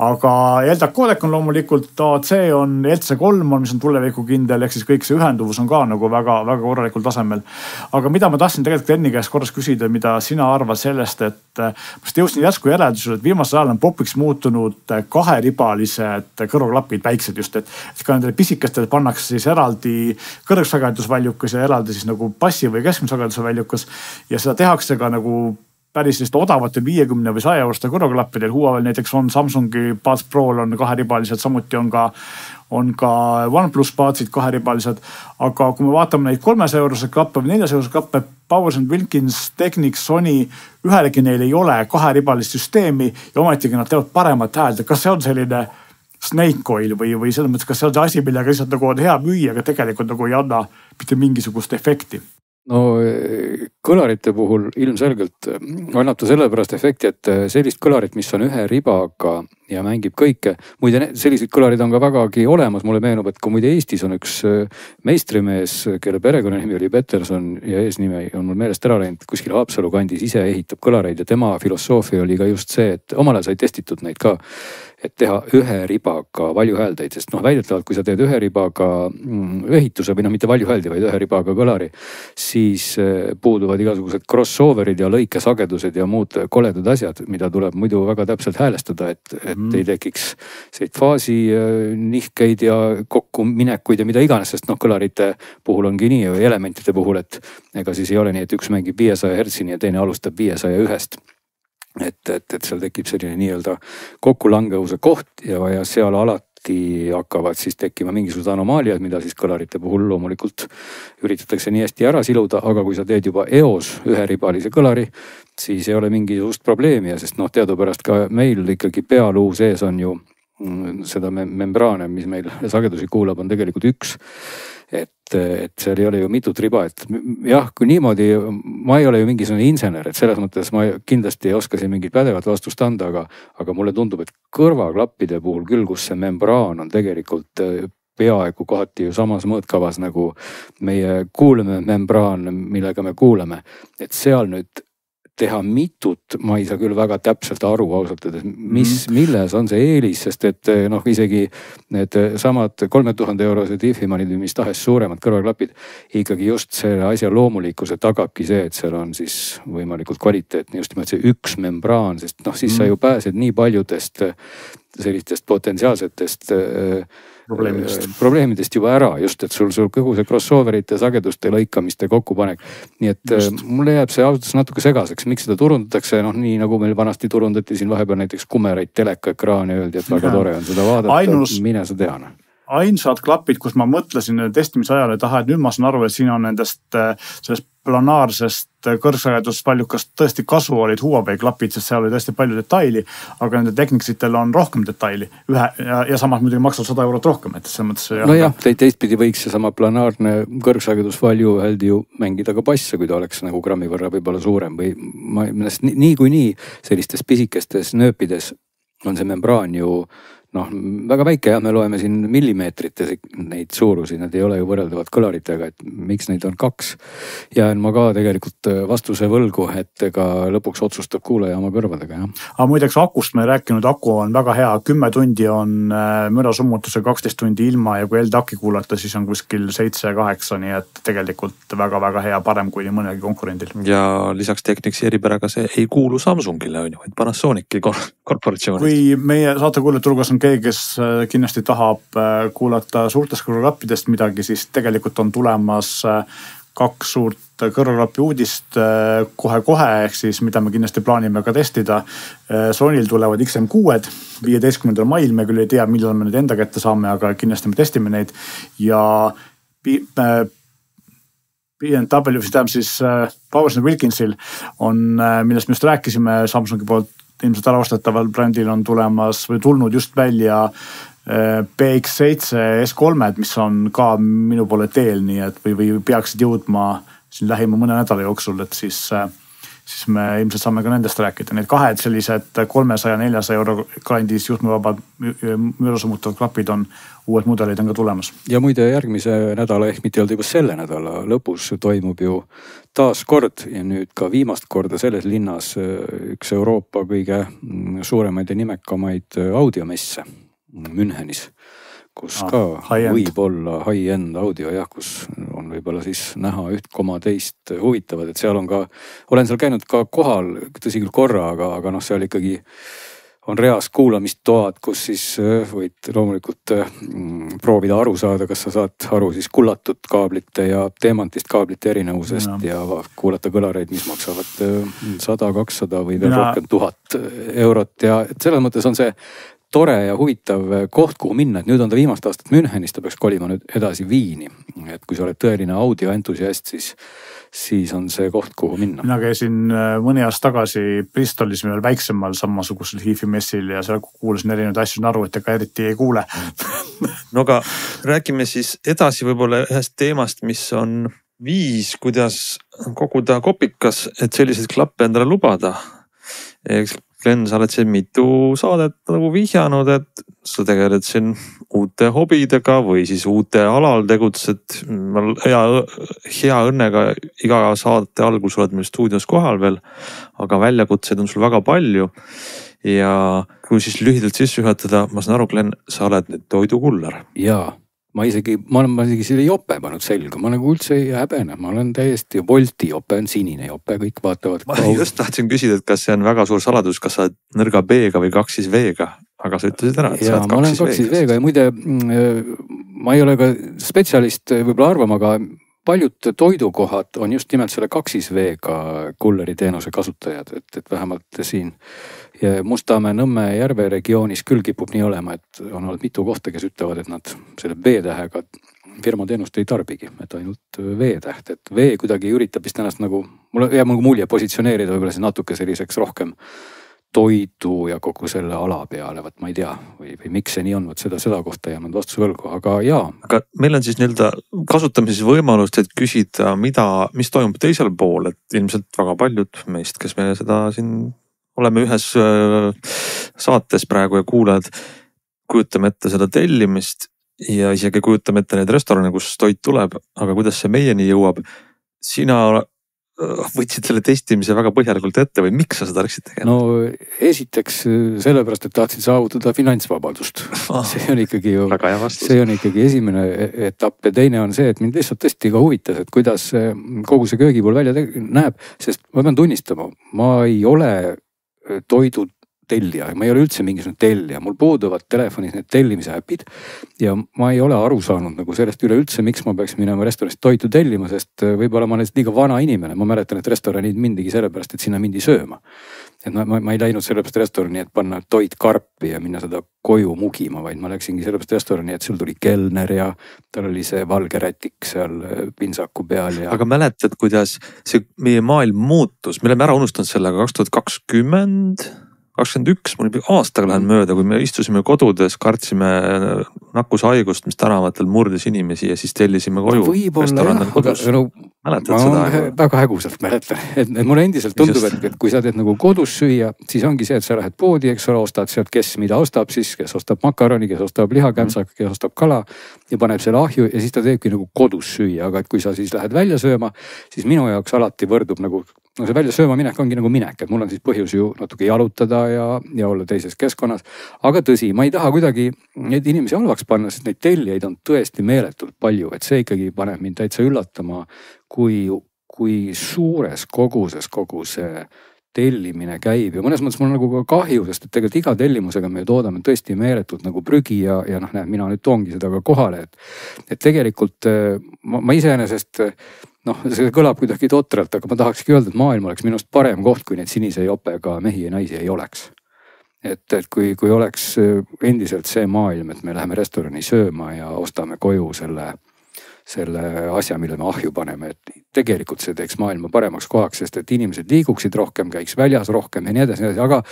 Aga LDAC koodek on loomulikult AC on LC3, mis on tulevikukindel, ehk siis kõik see ühenduvus on ka nagu väga, väga korralikul tasemel. Aga mida ma tahtsin tegelikult Enni käest korras küsida, mida sina arvad sellest, et ma jõudsin järsku järeldusele, et viimasel ajal on popiks muutunud 2-ribalised kõrvaklapid väiksed just, et ka nendele pisikestele pannakse siis eraldi kõrgsagedusväljukas ja eraldi siis nagu passi või keskmise sageduse väljukas ja seda tehakse ka nagu päris sellist odavatel 50 või 100 euroste kõrvaklappidel. Huawei näiteks on Samsungi Buds Pro'l on 2-ribalised, samuti on ka OnePlus Budsid 2-ribalised. Aga kui me vaatame neid 300 eurose klappe või 400 eurose klappe, Bowers & Wilkins, Technics, Sony, ühelegi neil ei ole 2-ribalist süsteemi ja ometigi nad teevad paremat häält. Kas see on selline snake oil või selles mõttes, kas see on see asi, millega lihtsalt nagu on hea müüa, aga tegelikult nagu ei anna mitte mingisugust efekti? No kõlarite puhul ilmselgelt annab ta sellepärast efekti, et sellist kõlarit, mis on 1 ribaga ja mängib kõike. Muide, sellised kõlarid on ka vägagi olemas. Mulle meenub, et kui muide Eestis on üks meistrimees, kelle perekonnanimi oli Peterson ja eesnime on mul meelest ära läinud, kuskil Haapsalu kandis ise ehitab kõlareid ja tema filosoofia oli ka just see, et omal ajal sai testitud neid ka, et teha 1 ribaga valjuhääldeid, sest väidetavalt, kui sa teed 1 ribaga ehituse või mitte valjuhääldi, vaid 1 ribaga kõlari, siis puuduvad igasugused crossoverid ja lõikesagedused ja muud koledad asjad, mida tuleb muidu väga täpselt häälestada, et ei tekiks selliseid faasi nihkeid ja kokkuminekuid ja mida iganes, sest kõlarite puhul ongi nii või elementide puhul, et ega siis ei ole nii, et üks mängib 500 hertsini ja teine alustab 501-st. Et seal tekib selline nii-öelda kokkulangevuse koht ja seal alati hakkavad siis tekkima mingisugused anomaaliad, mida siis kõlarite puhul loomulikult üritatakse nii hästi ära siluda, aga kui sa teed juba eos 1-ribalise kõlari, siis ei ole mingisugust probleemi ja sest teadupärast ka meil ikkagi pealuu sees on ju seda membraane, mis meil sagedusi kuulab, on tegelikult üks. Et seal ei ole ju mitut riba, et jah, kui niimoodi, ma ei ole ju mingisugune insener, et selles mõttes ma kindlasti ei oska siin mingit pädevat vastust anda, aga mulle tundub, et kõrvaklappide puhul küll, kus see membraan on tegelikult peaaegu kohati ju samas mõõtkavas nagu meie kuuleme membraan, millega me kuuleme, et seal nüüd teha mitut, ma ei saa küll väga täpselt aru ausalt, et milles on see eelis, sest et isegi need samad 3000 eurosed Ifimanid, mis tahes suuremad kõrvaklapid, ikkagi just selle asja loomulikkuse tagabki see, et seal on siis võimalikult kvaliteetne just nimelt see üks membraan, sest siis sa ju pääsed nii paljudest sellistest potentsiaalsetest probleemidest juba ära, just et sul kogu see crossoverite, sageduste lõikamiste kokkupanek. Nii et mulle jääb see ausalt natuke segaseks, miks seda turundatakse, nii nagu meil vanasti turundati siin vahepeal näiteks kumeraid telekaekraani öeldi, et väga tore on seda vaadata, mine sa tean. Ainsad klapid, kus ma mõtlesin testimise ajal, et nüüd ma saan aru, et siin on sellest planaarsest kõrgsageduspaljukast tõesti kasu olid Huawei klapid, sest seal oli tõesti palju detaili, aga nende Technicsitel on rohkem detaili ja samas muidugi maksab 100 eurot rohkem, et selles mõttes. Nojah, teistpidi võiks seesama planaarne kõrgsagedusvalju ju mängida ka passa, kui ta oleks nagu grammi võrra võib-olla suurem või nii kui nii sellistes pisikestes nööpides on see membraan ju väga väike ja me loeme siin millimeetrites neid suurusi, need ei ole ju võrreldavad kõlaritega, et miks neid on 2. Jään ma ka tegelikult vastuse võlgu, et ega lõpuks otsustab kuulaja oma kõrvadega. Aga muideks akust me ei rääkinud, aku on väga hea, 10 tundi on mürasummutuse 12 tundi ilma ja kui LDAC-i kuulata, siis on kuskil 7-8, nii et tegelikult väga-väga hea, parem kui nii mõnegi konkurendil. Ja lisaks Technicsi eripäraga see ei kuulu Samsungile, vaid Panasonici korporatsioonist. Kui meie saatekuulajate hulgas on keegi, kes kindlasti tahab kuulata suurtest kõrvaklappidest midagi, siis tegelikult on tulemas 2 suurt kõrvaklappi uudist kohe-kohe, ehk siis mida me kindlasti plaanime ka testida. Sonyl tulevad XM6-d 15. mail, me küll ei tea, millal me nüüd enda kätte saame, aga kindlasti me testime neid ja BMW, siis Bowers & Wilkinsil on, millest me just rääkisime Samsungi poolt, ilmselt äraostataval brändil on tulemas või tulnud just välja BX7 S3-d, mis on ka minu poole teel, nii et või peaksid jõudma siin lähima mõne nädala jooksul, et siis me ilmselt saame ka nendest rääkida. Need kahed sellised 300-400 euro kandis juhtmevabad müürasummutavad klapid on, uued mudelid on ka tulemas. Ja muide järgmise nädala ehk mitte öelda juba selle nädala lõpus toimub ju taas kord ja nüüd ka viimast korda selles linnas üks Euroopa kõige suuremaid ja nimekamaid audiomesse Münchenis, kus ka võib olla high-end audio, kus on võib-olla siis näha üht koma teist huvitavad, et seal on ka, olen seal käinud ka kohal, tõsi küll korra, aga seal ikkagi on reas kuulamistoad, kus siis võid loomulikult proovida aru saada, kas sa saad aru siis kullatud kaablite ja teemantist kaablite erinevusest ja kuulata kõlareid, mis maksavad 100, 200 või veel rohkem 1000 eurot ja selles mõttes on see tore ja huvitav koht, kuhu minna, et nüüd on ta viimast aastat Münchenis, ta peaks kolima nüüd edasi Viini. Et kui sa oled tõeline audioentusiast, siis on see koht, kuhu minna. Mina käisin mõni aasta tagasi Bristolis veel väiksemal samasugusel HIFI messil ja seal kuulasin erinevaid asju, aru, et ega eriti ei kuule. No aga räägime siis edasi võib-olla ühest teemast, mis on viis, kuidas koguda kopikas, et selliseid klappe endale lubada. Glenn, sa oled siin mitu saadet nagu vihjanud, et sa tegeled siin uute hobidega või siis uute alal tegutsed. Hea õnnega iga saate algus oled meil stuudios kohal veel, aga väljakutseid on sul väga palju. Ja kui siis lühidalt sisse juhatada, ma saan aru, Glenn, sa oled nüüd toidukullar. Jaa. Ma isegi selle jope pannud selga, ma nagu üldse ei häbene, ma olen täiesti Bolti jope, on sinine jope, kõik vaatavad. Ma just tahtsin küsida, et kas see on väga suur saladus, kas sa oled nõrga B-ga või 2V-ga, aga sa ütlesid ära, et sa oled 2V-ga. Ma olen 2V-ga ja muide, ma ei ole ka spetsialist võib-olla arvama, aga paljud toidukohad on just nimelt selle 2V-ga kulleri teenuse kasutajad, et vähemalt siin Mustamäe, Nõmme, Järve regioonis küll kipub nii olema, et on olnud mitu kohta, kes ütlevad, et nad selle B-tähega firma teenust ei tarbigi, et ainult V-täht, et V kuidagi üritab vist ennast nagu, mulle jääb nagu mulje positsioneerida võib-olla see natuke selliseks rohkem toidu ja kogu selle ala peale, võt ma ei tea või miks see nii on, võt seda kohta jäänud vastuse võlgu, aga jaa. Aga meil on siis nii-öelda kasutamises võimalust, et küsida, mis toimub teisel pool, et ilmselt väga paljud meist, kes me seda siin oleme ühes saates praegu ja kuulad, kujutame ette seda tellimist ja isegi kujutame ette neid restorane, kus toit tuleb, aga kuidas see meieni jõuab, sina võtsid selle testimise väga põhjalikult ette või miks sa seda läksid tegema? No esiteks sellepärast, et tahtsin saavutada finantsvabadust. See on ikkagi ju, see on ikkagi esimene etapp ja teine on see, et mind lihtsalt tõesti ka huvitas, et kuidas kogu see köögipool välja näeb, sest ma pean tunnistama, ma ei ole toidu tellija, ma ei ole üldse mingisugune tellija, mul puuduvad telefonis need tellimise äpid ja ma ei ole aru saanud nagu sellest üleüldse, miks ma peaks minema restoranist toitu tellima, sest võib-olla ma olen liiga vana inimene, ma mäletan, et restoranid mindigi sellepärast, et sinna mindi sööma. Et ma ei läinud sellepärast restorani, et panna toit karpi ja minna seda koju mugima, vaid ma läksingi sellepärast restorani, et sul tuli kelner ja tal oli see valge rätik seal pintsaku peal. Ja... Aga mäletad, kuidas see meie maailm muutus, me oleme ära unustanud sellega 2020... 21, mul aastaga lähen mööda, kui me istusime kodudes, kartsime nakkushaigust, mis tänavatel murdis inimesi ja siis tellisime koju. Võib-olla jah, mäletad seda aega? Väga hägusalt mäletan, et mulle endiselt tundub, et kui sa teed nagu kodus süüa, siis ongi see, et sa lähed poodi, eks ole, ostad sealt, kes mida ostab, siis kes ostab makaroni, kes ostab lihakämsak, kes ostab kala ja paneb selle ahju ja siis ta teebki nagu kodus süüa, aga et kui sa siis lähed välja sööma, siis minu jaoks alati võrdub nagu no see välja sööma minek ongi nagu minek, et mul on siis põhjus ju natuke jalutada ja olla teises keskkonnas. Aga tõsi, ma ei taha kuidagi neid inimesi halvaks panna, sest neid tellijaid on tõesti meeletult palju, et see ikkagi paneb mind täitsa üllatama, kui suures koguses kogu see tellimine käib ja mõnes mõttes mul on nagu ka kahju, sest et tegelikult iga tellimusega me toodame tõesti meeletult nagu prügi ja noh, näed, mina nüüd toongi seda ka kohale, et tegelikult ma iseenesest noh, see kõlab kuidagi totralt, aga ma tahakski öelda, et maailm oleks minust parem koht, kui neid sinise jopega mehi ja naisi ei oleks. Et kui oleks endiselt see maailm, et me läheme restorani sööma ja ostame koju selle asja, mille me ahju paneme, et tegelikult see teeks maailma paremaks kohaks, sest et inimesed liiguksid rohkem, käiks väljas rohkem ja nii edasi, aga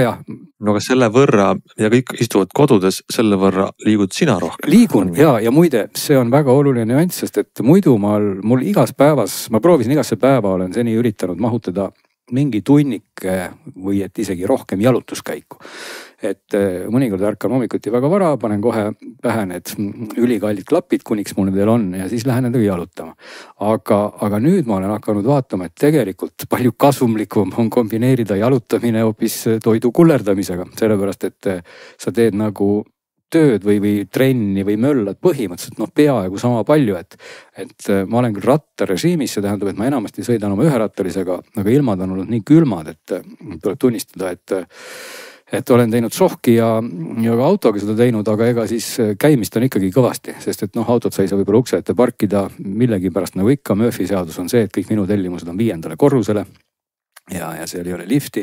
jah. No aga selle võrra ja kõik istuvad kodudes, selle võrra liigud sina rohkem. Liigun ja muide, see on väga oluline nüanss, sest et muidu mul igas päevas, ma proovisin igasse päeva, olen seni üritanud mahutada mingi tunnike või et isegi rohkem jalutuskäiku. Et mõnikord ärkan hommikuti väga vara, panen kohe pähe need ülikallid klapid, kuniks mul veel on ja siis lähen nendega jalutama. Aga nüüd ma olen hakanud vaatama, et tegelikult palju kasumlikum on kombineerida jalutamine hoopis toidu kullerdamisega, sellepärast et sa teed nagu tööd või trenni või möllad põhimõtteliselt peaaegu sama palju, et ma olen küll rattarežiimis, see tähendab, et ma enamasti sõidan oma üherattalisega, aga ilmad on olnud nii külmad, et tuleb tunnistada, et olen teinud sohki ja ka autoga seda teinud, aga ega siis käimist on ikkagi kõvasti, sest et autot sa ei saa võib-olla ukse ette parkida millegipärast nagu ikka. Murphy seadus on see, et kõik minu tellimused on 5. korrusele. Ja seal ei ole lifti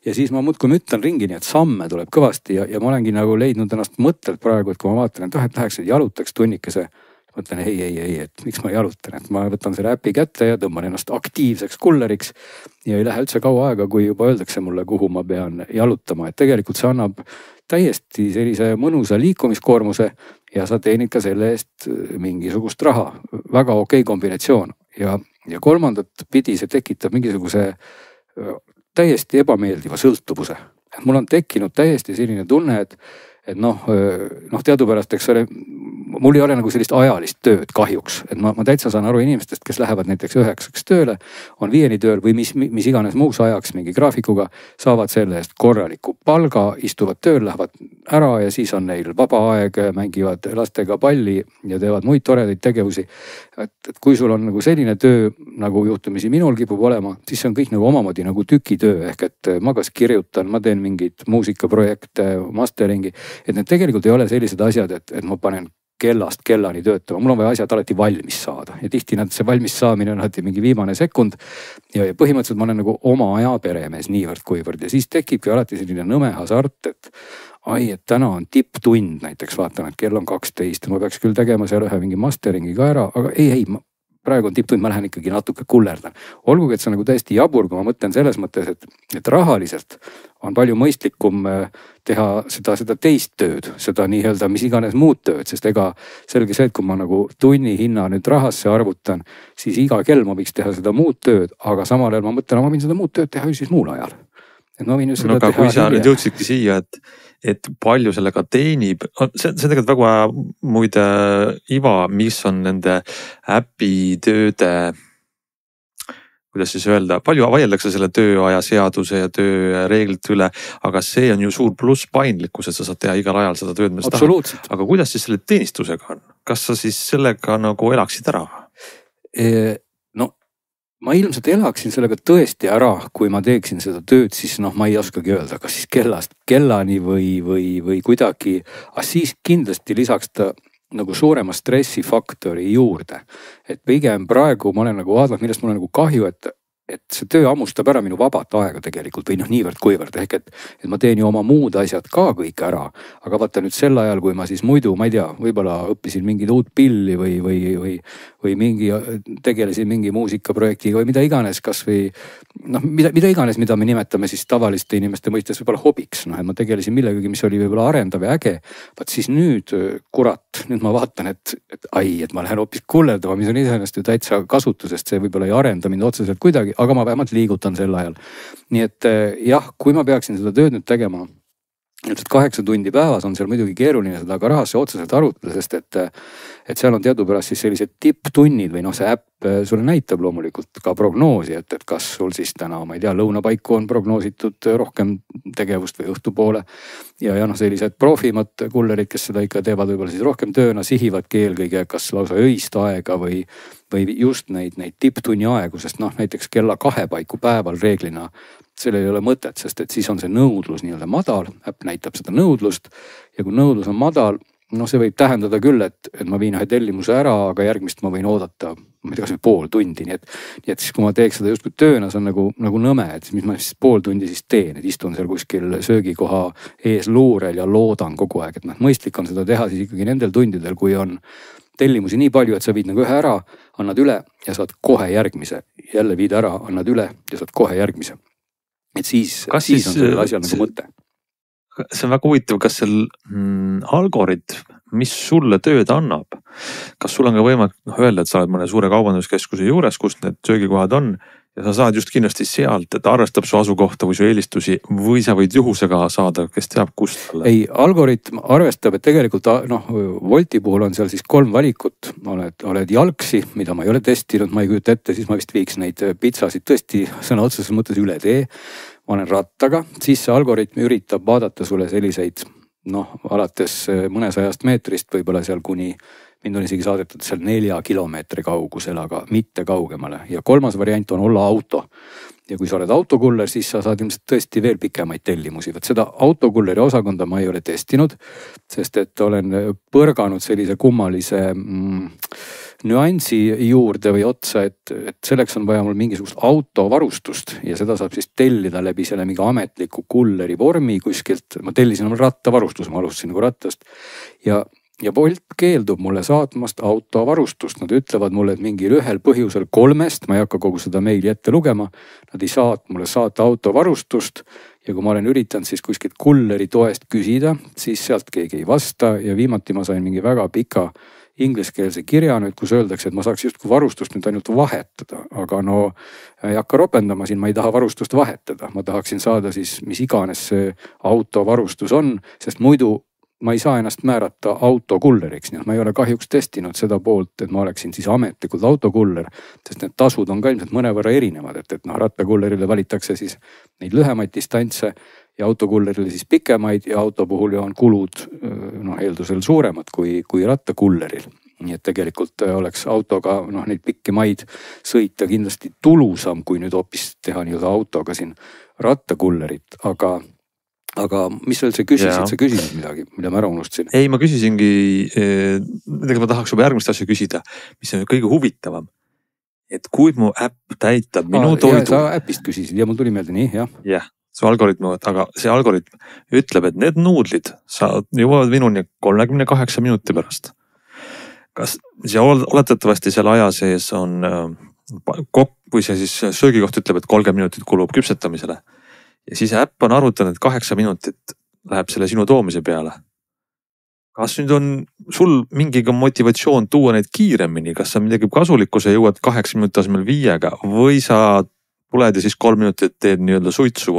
ja siis ma muudkui müttan ringi, nii et samme tuleb kõvasti ja ma olengi nagu leidnud ennast mõttelt praegu, et kui ma vaatan, et läheks jalutaks tunnikese, mõtlen ei, et miks ma jalutan, et ma võtan selle äpi kätte ja tõmban ennast aktiivseks kulleriks ja ei lähe üldse kaua aega, kui juba öeldakse mulle, kuhu ma pean jalutama, et tegelikult see annab täiesti sellise mõnusa liikumiskoormuse ja sa teenid ka selle eest mingisugust raha, väga okei kombinatsioon ja kolmandat pidi see tekitab mingisuguse täiesti ebameeldiva sõltuvuse. Mul on tekkinud täiesti selline tunne, et teadupärast, eks ole, mul ei ole nagu sellist ajalist tööd kahjuks, et ma täitsa saan aru inimestest, kes lähevad näiteks 9 tööle, on 5 tööl või mis iganes muuks ajaks mingi graafikuga, saavad selle eest korraliku palga, istuvad tööl, lähevad ära ja siis on neil vaba aeg, mängivad lastega palli ja teevad muid toredaid tegevusi. Et kui sul on nagu selline töö, nagu juhtumisi minul kipub olema, siis see on kõik nagu omamoodi nagu tükitöö, ehk et ma kas kirjutan, ma teen mingeid muusikaprojekte, masteringi, et need tegelikult ei ole sellised asjad, et ma panen kellast kellani töötama, mul on vaja asjad alati valmis saada ja tihti see valmis saamine on alati mingi viimane sekund ja põhimõtteliselt ma olen nagu oma aja peremees niivõrd kuivõrd ja siis tekibki alati selline nõme hasart, et et täna on tipptund näiteks, vaatan, et kell on 12, ma peaks küll tegema seal ühe mingi masteringi ka ära, aga ei, praegu on tipptund, ma lähen ikkagi natuke kullerdan. Olgugi, et see on nagu täiesti jabur, kui ma mõtlen selles mõttes, et rahaliselt on palju mõistlikum teha seda teist tööd, seda nii-öelda mis iganes muud tööd, sest ega selge see, et kui ma nagu tunni hinna nüüd rahasse arvutan, siis iga kell ma võiks teha seda muud tööd, aga samal ajal ma mõtlen, ma võin seda muud tööd teha ju siis muul ajal. Et ma võin ju seda teha kui sa nüüd jõudsidki siia, et palju sellega teenib, see tegelikult väga muide iva, mis on nende äpitööde, kuidas siis öelda, palju vaieldakse selle tööaja seaduse ja tööreeglite üle, aga see on ju suur pluss paindlikkus, et sa saad teha igal ajal seda tööd, mis tahad. Aga kuidas siis selle teenistusega on? Kas sa siis sellega nagu elaksid ära? Ma ilmselt elaksin sellega tõesti ära, kui ma teeksin seda tööd, siis ma ei oskagi öelda, kas siis kellast kellani või kuidagi, aga siis kindlasti lisaks ta nagu suurema stressifaktori juurde. Et pigem praegu ma olen nagu vaadanud, millest mul on nagu kahju, et see töö ammustab ära minu vabat aega tegelikult või niivõrd kuivõrd, ehk et ma teen ju oma muud asjad ka kõik ära, aga vaata nüüd sel ajal, kui ma siis muidu, ma ei tea, võib-olla õppisin mingit uut pilli või tegelesin mingi muusikaprojektiga või mida iganes, kas või mida iganes, mida me nimetame siis tavaliste inimeste mõistes võib-olla hobiks, et ma tegelesin millegagi, mis oli võib-olla arendav ja äge, vaat siis nüüd kurat, nüüd ma vaatan, et ma lähen hoopis kullerdama, mis on iseenesest ju täitsa kasutusest, see võib-olla ei arenda mind otseselt kuidagi, aga ma vähemalt liigutan sel ajal. Nii et jah, kui ma peaksin seda tööd nüüd tegema, ilmselt 8 tundi päevas on seal muidugi keeruline seda ka rahasse otseselt arutada, sest et seal on teadupärast siis sellised tipptunnid või see äpp sulle näitab loomulikult ka prognoosi, et kas sul siis täna, ma ei tea, lõunapaiku on prognoositud rohkem tegevust või õhtupoole ja sellised profimad kullerid, kes seda ikka teevad võib-olla siis rohkem tööna, sihivadki eelkõige kas lausa öist aega või just neid tipptunni aegu, sest näiteks kella 2 paiku päeval reeglina sellel ei ole mõtet, sest et siis on see nõudlus nii-öelda madal, äpp näitab seda nõudlust ja kui nõudlus on madal, see võib tähendada küll, et ma viin ühe tellimuse ära, aga järgmist ma võin oodata, ma ei tea, kas või pool tundi, nii et siis kui ma teeks seda justkui tööna, see on nagu nõme, et mis ma siis pool tundi siis teen, et istun seal kuskil söögikoha ees luurel ja loodan kogu aeg, et mõistlik on seda teha siis ikkagi nendel tundidel, kui on tellimusi nii palju, et sa viid nagu ühe ära, annad üle ja saad kohe järgmise. Jälle viid ära, annad üle ja saad kohe järgmise. Et siis on sellel asjal nagu mõte. See on väga huvitav, kas seal algoritm, mis sulle tööd annab, kas sul on ka võimalik öelda, et sa oled mõne suure kaubanduskeskuse juures, kus need söögikohad on ja sa saad just kindlasti sealt, et arvestab su asukohta või su eelistusi või sa võid juhusega saada, kes teab kust. Ei, algoritm arvestab, et tegelikult Wolti puhul on seal siis 3 valikut. Oled jalgsi, mida ma ei ole testinud, ma ei kujuta ette, siis ma vist viiks neid pitsasid tõesti sõna otseses mõttes üle tee. Ma olen rattaga, siis see algoritm üritab vaadata sulle selliseid, alates mõnesajast meetrist, võib-olla seal kuni, mind on isegi saadetud seal 4 kilomeetri kaugusel, aga mitte kaugemale. Ja 3. variant on olla auto. Ja kui sa oled autokuller, siis sa saad ilmselt tõesti veel pikemaid tellimusi. Võt seda autokulleri osakonda ma ei ole testinud, sest et olen põrganud sellise kummalise nüansi juurde või otsa, et selleks on vaja mul mingisugust autovarustust ja seda saab siis tellida läbi selle mingi ametliku kulleri vormi kuskilt. Ma tellisin oma rattavarustuse, ma alustasin nagu rattast ja Bolt keeldub mulle saatmast autovarustust. Nad ütlevad mulle, et mingil ühel põhjusel 3, ma ei hakka kogu seda meili ette lugema, nad ei mulle saata autovarustust ja kui ma olen üritanud siis kuskilt kulleri toest küsida, siis sealt keegi ei vasta ja viimati ma sain mingi väga pika ingliskeelse kirja nüüd, kus öeldakse, et ma saaks justkui varustust nüüd ainult vahetada, aga ei hakka ropendama siin, ma ei taha varustust vahetada, ma tahaksin saada siis mis iganes see autovarustus on, sest muidu ma ei saa ennast määrata autokulleriks, nii et ma ei ole kahjuks testinud seda poolt, et ma oleksin siis ametlikult autokuller, sest need tasud on ka ilmselt mõnevõrra erinevad, et rattakullerile valitakse siis neid lühemaid distantse ja autokullerile siis pikemaid ja auto puhul on kulud eeldusel suuremad kui rattakulleril. Nii et tegelikult oleks autoga neid pikki maid sõita kindlasti tulusam, kui nüüd hoopis teha nii-öelda autoga siin rattakullerit, aga mis sa üldse küsisid, sa küsisid midagi, mida ma ära unustasin? Ei, ma küsisingi, ma tahaks juba järgmist asja küsida, mis on kõige huvitavam. Et kui mu äpp täitab minu toidu... Sa äpist küsisid ja mul tuli meelde nii, jah. Jah, see algoritm, aga see algoritm ütleb, et need nuudlid jõuavad minuni 38 minuti pärast. Kas see oletatavasti seal aja sees on või see siis söögikoht ütleb, et 30 minutit kulub küpsetamisele. Ja siis äpp on arvutanud, et 8 minutit läheb selle sinu toomise peale. Kas nüüd on sul mingiga motivatsioon tuua neid kiiremini? Kas sa midagi kasulikkuse jõuad 8 minutit asemel 5 või sa tuled ja siis 3 minutit teed nii-öelda suitsu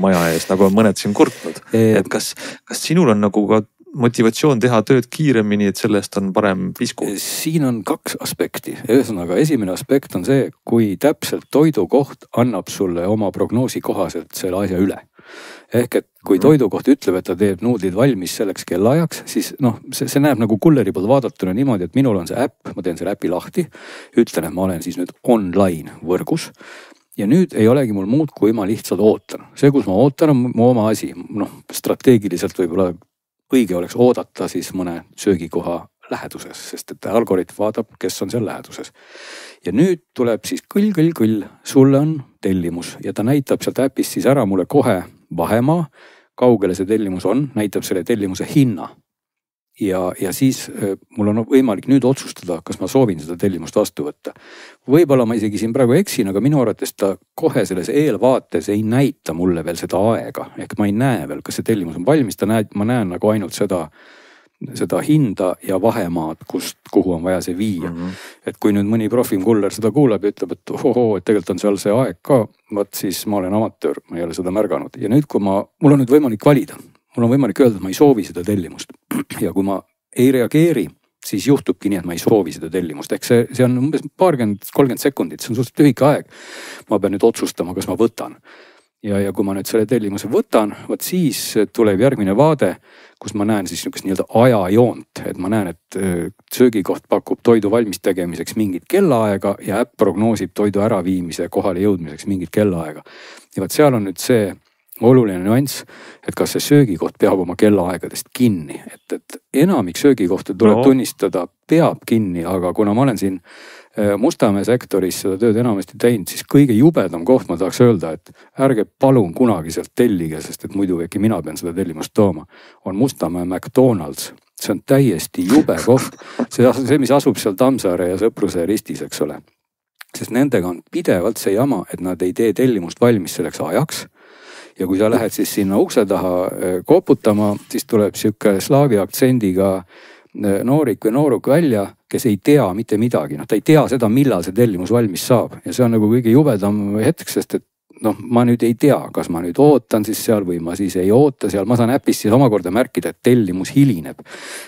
maja ees, nagu on mõned siin kurtnud? Et kas sinul on nagu ka motivatsioon teha tööd kiiremini, et sellest on parem visku? Siin on 2 aspekti. Ühesõnaga, esimene aspekt on see, kui täpselt toidukoht annab sulle oma prognoosi kohaselt selle asja üle. Ehk et kui toidukoht ütleb, et ta teeb nuudlid valmis selleks kellaajaks, siis see näeb nagu kulleri poolt vaadatuna niimoodi, et minul on see äpp, ma teen selle äpi lahti, ütlen, et ma olen siis nüüd online võrgus ja nüüd ei olegi mul muud, kui ma lihtsalt ootan. See, kus ma ootan, on mu oma asi. Strateegiliselt võib-olla õige oleks oodata siis mõne söögikoha läheduses, sest et algoritm vaatab, kes on seal läheduses. Ja nüüd tuleb siis kõll, sulle on tellimus ja ta näitab sealt äpist siis ära mulle kohe vahemaa, kaugele see tellimus on, näitab selle tellimuse hinna. Ja siis mul on võimalik nüüd otsustada, kas ma soovin seda tellimust vastu võtta. Võib-olla ma isegi siin praegu eksin, aga minu arvates ta kohe selles eelvaates ei näita mulle veel seda aega. Ehk ma ei näe veel, kas see tellimus on valmis, ma näen nagu ainult seda hinda ja vahemaad, kuhu on vaja see viia. Et kui nüüd mõni profim kuller seda kuuleb ja ütleb, et et tegelikult on seal see aeg ka, siis ma olen amatöör, ma ei ole seda märganud. Ja nüüd, kui mul on nüüd võimalik valida, mul on võimalik öelda, et ma ei soovi seda tellimust. Ja kui ma ei reageeri, siis juhtubki nii, et ma ei soovi seda tellimust. Ehk see on umbes 30 sekundit, see on suhteliselt lühike aeg. Ma pean nüüd otsustama, kas ma võtan. Ja kui ma nüüd selle tellimuse võtan, siis tuleb järgmine vaade, kus ma näen siis niisugust nii-öelda ajajoont. Et ma näen, et söögikoht pakub toidu valmis tegemiseks mingit kellaaega ja äpp prognoosib toidu äraviimise kohale jõudmiseks mingit kellaaega. Ja vaat seal on nüüd see oluline nüanss, et kas see söögikoht peab oma kellaaegadest kinni. Et enamik söögikohta tuleb tunnistada, peab kinni, aga kuna ma olen siin Mustamäe sektoris seda tööd enamasti teinud, siis kõige jubedam koht ma tahaks öelda, et ärge palun kunagi sealt tellige, sest et muidu äkki mina pean seda tellimust tooma, on Mustamäe McDonald's. see on täiesti jube koht. See, mis asub seal Tammsaare ja Sõpruse ristis, eks ole. Sest nendega on pidevalt see jama, et nad ei tee tellimust valmis selleks ajaks. Ja kui sa lähed siis sinna ukse taha koputama, siis tuleb siuke slaavi aktsendiga noorik või nooruk välja, kes ei tea mitte midagi. Ta ei tea seda, millal see tellimus valmis saab. Ja see on nagu kõige jubedam hetk, sest et ma nüüd ei tea, kas ma nüüd ootan siis seal või ma siis ei oota seal. Ma saan äpist siis omakorda märkida, et tellimus hilineb.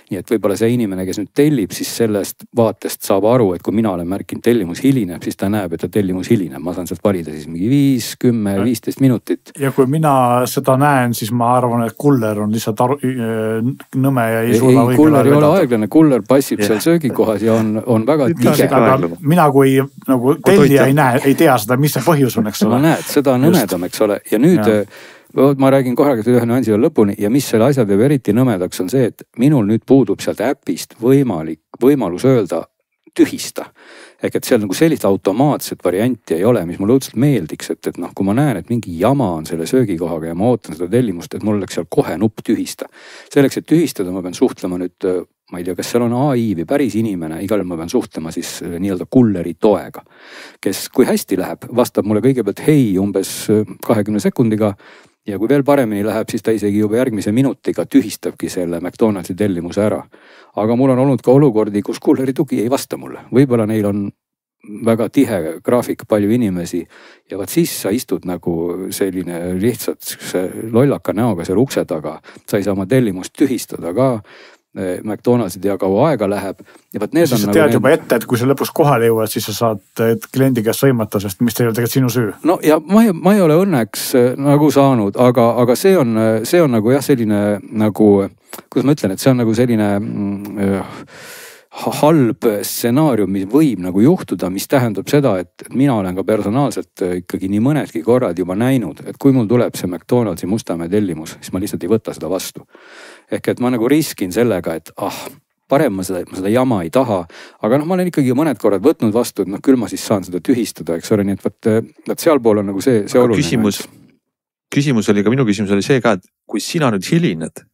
Nii et võib-olla see inimene, kes nüüd tellib, siis sellest vaatest saab aru, et kui mina olen märkinud tellimus hilineb, siis ta näeb, et tellimus hilineb. Ma saan sealt valida siis mingi 5, 10, 15 minutit. Ja kui mina seda näen, siis ma arvan, et kuller on lihtsalt nõme ja ei suuda õigel kuller ei ole aeglane, kuller passib seal söögikohas ja on väga tige. Mina kui nagu tellija ei tea seda, mis see põhjus on, eks ole. Seda on nõmedam, eks ole. Ja nüüd ma räägin korraga ühe nüansi lõpuni ja mis selle asja teeb eriti nõmedaks on see, et minul nüüd puudub sealt äpist võimalus öelda tühista. Ehk et seal nagu sellist automaatset varianti ei ole, mis mulle õudselt meeldiks, et kui ma näen, et mingi jama on selle söögikohaga ja ma ootan seda tellimust, et mul oleks seal kohe nupp tühista. Selleks, et tühistada, ma pean suhtlema nüüd, ma ei tea, kas seal on AI või päris inimene, igal ma pean suhtlema siis nii-öelda kulleri toega, kes kui hästi läheb, vastab mulle kõigepealt hei umbes 20 sekundiga ja kui veel paremini läheb, siis ta isegi juba järgmise minutiga tühistabki selle McDonaldsi tellimuse ära. Aga mul on olnud ka olukordi, kus kulleri tugi ei vasta mulle. Võib-olla neil on väga tihe graafik, palju inimesi ja vaat siis sa istud nagu selline lihtsalt lollaka näoga seal ukse taga. Sa ei saa oma tellimust tühistada ka. McDonald's ei tea kaua aega läheb. Ja vaat need siis sa tead juba ette, et kui sa lõpus kohale jõuad, siis sa saad kliendi käest sõimata, sest mis teil tegelikult sinu süü. No ja ma ei ole õnneks nagu saanud, aga see on nagu jah selline nagu, kuidas ma ütlen, et see on nagu selline halb stsenaarium, mis võib nagu juhtuda, mis tähendab seda, et mina olen ka personaalselt ikkagi nii mõnedki korrad juba näinud, et kui mul tuleb see McDonaldsi Mustamäe tellimus, siis ma lihtsalt ei võta seda vastu. Ehk et ma nagu riskin sellega, et parem ma seda jama ei taha, aga ma olen ikkagi mõned korrad võtnud vastu, et küll ma siis saan seda tühistada, eks ole, nii et võt sealpool on nagu see oluline. Küsimus oli ka, minu küsimus oli see ka, et kui sina nüüd hilined,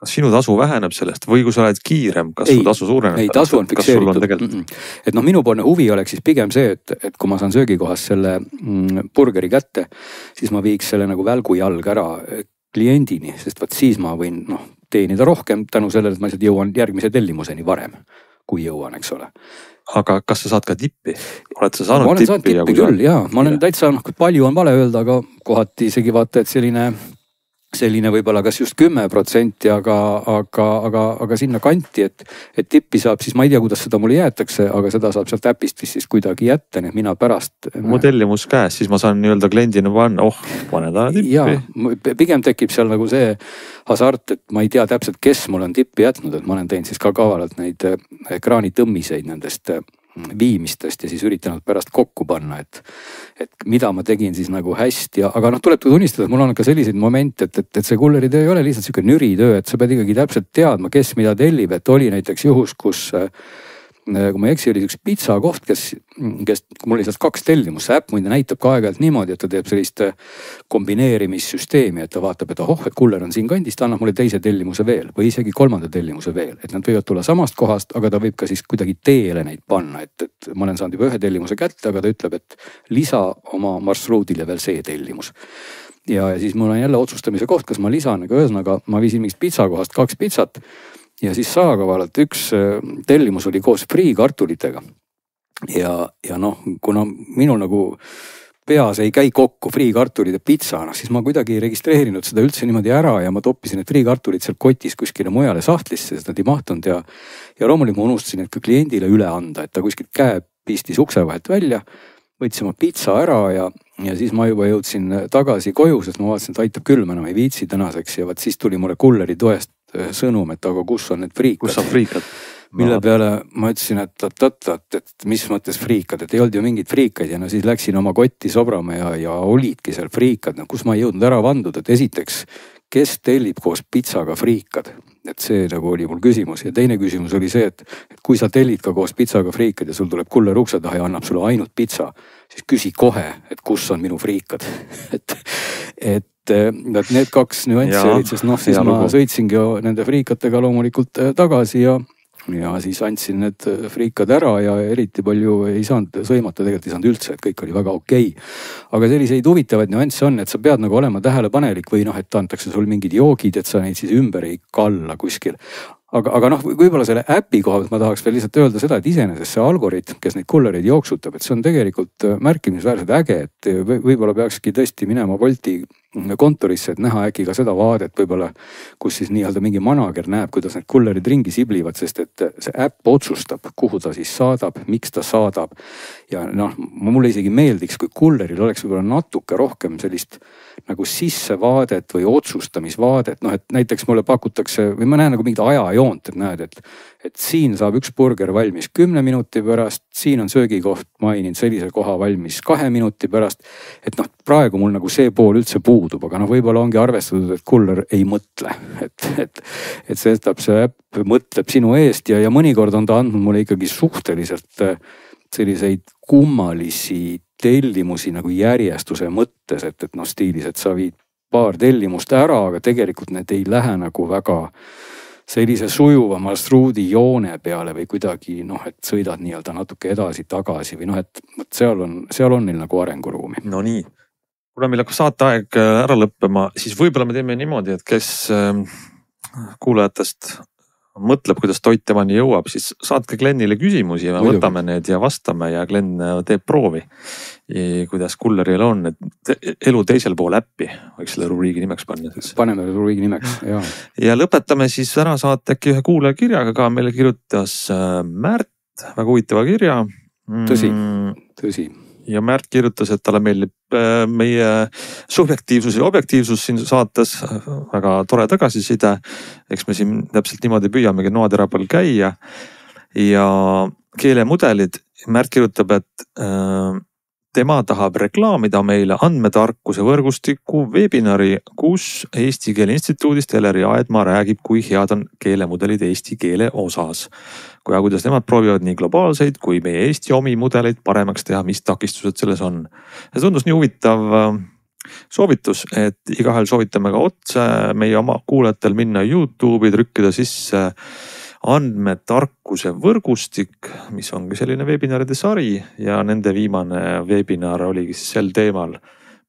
kas sinu tasu väheneb sellest või kui sa oled kiirem, kas su tasu suureneb? Ei, tasu on fikseeritud. Et minupoolne huvi oleks siis pigem see, et kui ma saan söögikohas selle burgeri kätte, siis ma viiks selle nagu välgu jalg ära kliendini, sest vaat siis ma võin teenida rohkem tänu sellele, et ma lihtsalt jõuan järgmise tellimuseni varem, kui jõuan, eks ole. Aga kas sa saad ka tippi? Oled sa saanud tippi? Ma olen saanud tippi küll, jaa. Ma olen täitsa, palju on vale öelda, aga kohati isegi vaata, et selline võib-olla kas just 10%, aga sinna kanti, et tippi saab, siis ma ei tea, kuidas seda mulle jäetakse, aga seda saab sealt äpist siis kuidagi jätta, nii et mina pärast. Mu tellimus käes, siis ma saan nii-öelda kliendina panna, pane ta tippi. Jaa, pigem tekib seal nagu see hasart, et ma ei tea täpselt, kes mul on tippi jätnud, et ma olen teinud siis ka kavalalt neid ekraanitõmmiseid nendest viimistest ja siis üritanud pärast kokku panna, et mida ma tegin siis nagu hästi, aga tuleb tunnistada, et mul on ka selliseid momente, et see kulleritöö ei ole lihtsalt siuke nüritöö, et sa pead ikkagi täpselt teadma, kes mida tellib, et oli näiteks juhus, kus kui ma ei eksi, oli üks pitsa koht, kes mul oli sealt 2 tellimus, see äpp muide näitab ka aeg-ajalt niimoodi, et ta teeb sellist kombineerimissüsteemi, et ta vaatab, et et kuller on siin kandis, ta annab mulle teise tellimuse veel või isegi 3. tellimuse veel, et nad võivad tulla samast kohast, aga ta võib ka siis kuidagi teele neid panna, et ma olen saanud juba 1 tellimuse kätte, aga ta ütleb, et lisa oma marsruudile veel see tellimus. Ja siis mul on jälle otsustamise koht, kas ma lisan, aga ühesõnaga ma viisin mingist pitsakohast 2 pitsat. Ja siis saagavalalt üks tellimus oli koos friikartulitega. Ja kuna minul nagu peas ei käi kokku friikartulid ja pitsa, siis ma kuidagi ei registreerinud seda üldse niimoodi ära ja ma toppisin need friikartulid seal kotis kuskile mujale sahtlisse, sest nad ei mahtunud ja loomulikult ma unustasin, et ka kliendile üle anda, et ta kuskilt käe pistis ukse vahelt välja, võtsin oma pitsa ära ja siis ma juba jõudsin tagasi koju, sest ma vaatasin, et aitab küll, ma enam ei viitsi tänaseks ja vaat siis tuli mulle kulleri toest sõnum, et aga kus on need friikad? Kus on friikad? Mille peale ma ütlesin, et mis mõttes friikad, et ei olnud ju mingid friikaid ja siis läksin oma kotti sobrama ja olidki seal friikad, kus ma ei jõudnud ära vandud, et esiteks, kes tellib koos pitsaga friikad? Et see nagu oli mul küsimus ja teine küsimus oli see, et kui sa tellid ka koos pitsaga friikad ja sul tuleb kuller ukse taha ja annab sulle ainult pitsa, siis küsi kohe, et kus on minu friikad. et need kaks nüanssi olid, sest noh, siis ma sõitsingi nende friikatega loomulikult tagasi ja siis andsin need friikad ära ja eriti palju ei saanud sõimata, tegelikult ei saanud üldse, et kõik oli väga okei. Aga selliseid huvitavaid nüansse on, et sa pead nagu olema tähelepanelik või noh, et antakse sul mingid joogid, et sa neid siis ümber ei kalla kuskil. Aga noh, võib-olla selle äpi koha pealt ma tahaks veel lihtsalt öelda seda, et iseenesest see algoritm, kes neid kullereid jooksutab, et see on tegelikult märkimisväärselt äge, et võib-olla peakski tõesti minema Wolti kontorisse, et näha äkki ka seda vaadet võib-olla, kus siis nii-öelda mingi manager näeb, kuidas need kullerid ringi siblivad, sest et see äpp otsustab, kuhu ta siis saadab, miks ta saadab. Ja noh, mulle isegi meeldiks, kui kulleril oleks võib-olla natuke rohkem sellist nagu sissevaadet või otsustamisvaadet, noh et näiteks mulle pakutakse või ma näen nagu mingit ajajoont, et näed, et siin saab üks burger valmis 10 minuti pärast, siin on söögikoht maininud sellise koha valmis 2 minuti pärast. Et noh, praegu mul nagu see pool üldse puudub, aga noh, võib-olla ongi arvestatud, et kuller ei mõtle, et see äpp mõtleb sinu eest ja mõnikord on ta andnud mulle ikkagi suhteliselt selliseid kummalisi tellimusi nagu järjestuse mõttes, et noh stiilis, et sa viid paar tellimust ära, aga tegelikult need ei lähe nagu väga sellise sujuva marsruudi joone peale või kuidagi noh, et sõidad nii-öelda natuke edasi-tagasi või noh, et seal on neil nagu arenguruumi. No nii, kuna meil hakkab saateaeg ära lõppema, siis võib-olla me teeme niimoodi, et kes kuulajatest mõtleb, kuidas toit temani jõuab, siis saatke Glenile küsimusi ja me võtame need ja vastame ja Glen teeb proovi, kuidas kulleril on, et elu teisel pool äppi, võiks selle rubriigi nimeks panna. Paneme rubriigi nimeks, jah. Ja lõpetame siis ära saate äkki ühe kuulaja kirjaga ka, meile kirjutas Märt, väga huvitava kirja. Tõsi. Ja Märt kirjutas, et talle meeldib meie subjektiivsus ja objektiivsus siin saates, väga tore tagasiside. Eks me siin täpselt niimoodi püüamegi noatera peal käia ja keelemudelid. Märt kirjutab, et tema tahab reklaamida meile andmetarkuse võrgustiku webinari, kus Eesti Keele Instituudist Eleri Aedmaa räägib, kui head on keelemudelid eesti keele osas. Ja kuidas nemad proovivad nii globaalseid kui meie Eesti omi mudeleid paremaks teha, mis takistused selles on. See tundus nii huvitav soovitus, et igahel soovitame ka otse meie oma kuulajatel minna YouTube'i, trükkida sisse andmetarkuse võrgustik, mis ongi selline webinaride sari ja nende viimane webinar oligi siis sel teemal,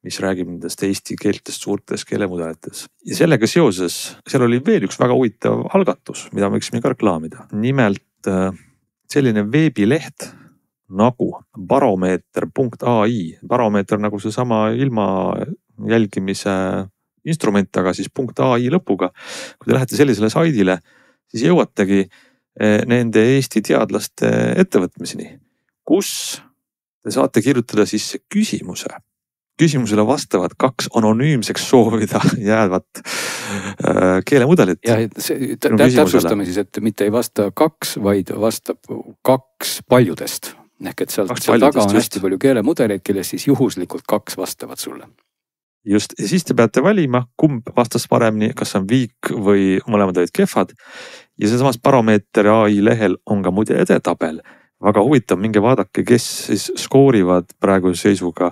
mis räägib nendest eesti keeltest suurtes keelemudelites. Ja sellega seoses, seal oli veel üks väga huvitav algatus, mida me võiksime ka reklaamida. Nimelt selline veebileht nagu baromeeter.ai. Baromeeter nagu see sama ilma jälgimise instrument, aga siis .ai lõpuga. Kui te lähete sellisele saidile, siis jõuategi nende Eesti teadlaste ettevõtmiseni, kus te saate kirjutada sisse küsimuse. Küsimusele vastavad 2 anonüümseks soovida jäävat keelemudelit. Ja täpsustame siis, et mitte ei vasta 2, vaid vastab 2 paljudest. Ehk et seal taga on hästi palju keelemudeleid, kelles siis juhuslikult 2 vastavad sulle. Just, ja siis te peate valima, kumb vastas paremini, kas on viik või mõlemad olid kehvad. Ja see samas Baromeeter AI lehel on ka muide edetabel. Väga huvitav, minge vaadake, kes siis skoorivad praegu seisuga,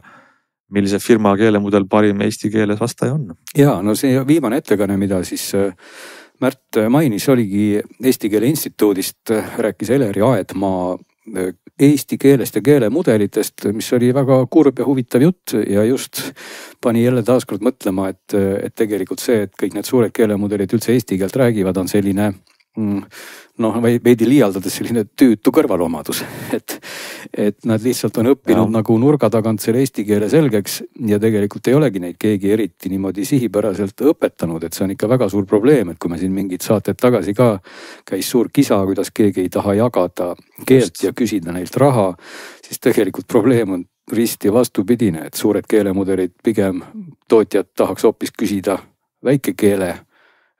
millise firma keelemudel parim eesti keeles vastaja on. Ja, no see viimane ettekanne, mida siis Märt mainis, oligi Eesti Keele Instituudist, rääkis Eleri Aedmaa eesti keelest ja keelemudelitest, mis oli väga kurb ja huvitav jutt ja just pani jälle taaskord mõtlema, et tegelikult see, et kõik need suured keelemudelid üldse eesti keelt räägivad, on selline noh, veidi liialdades selline tüütu kõrvalomadus, et nad lihtsalt on õppinud nagu nurga tagant selle eesti keele selgeks ja tegelikult ei olegi neid keegi eriti niimoodi sihipäraselt õpetanud, et see on ikka väga suur probleem, et kui me siin mingid saated tagasi ka käis suur kisa, kuidas keegi ei taha jagada keelt ja küsida neilt raha, siis tegelikult probleem on risti vastupidine, et suured keelemudelid pigem tootjad tahaks hoopis küsida väikekeele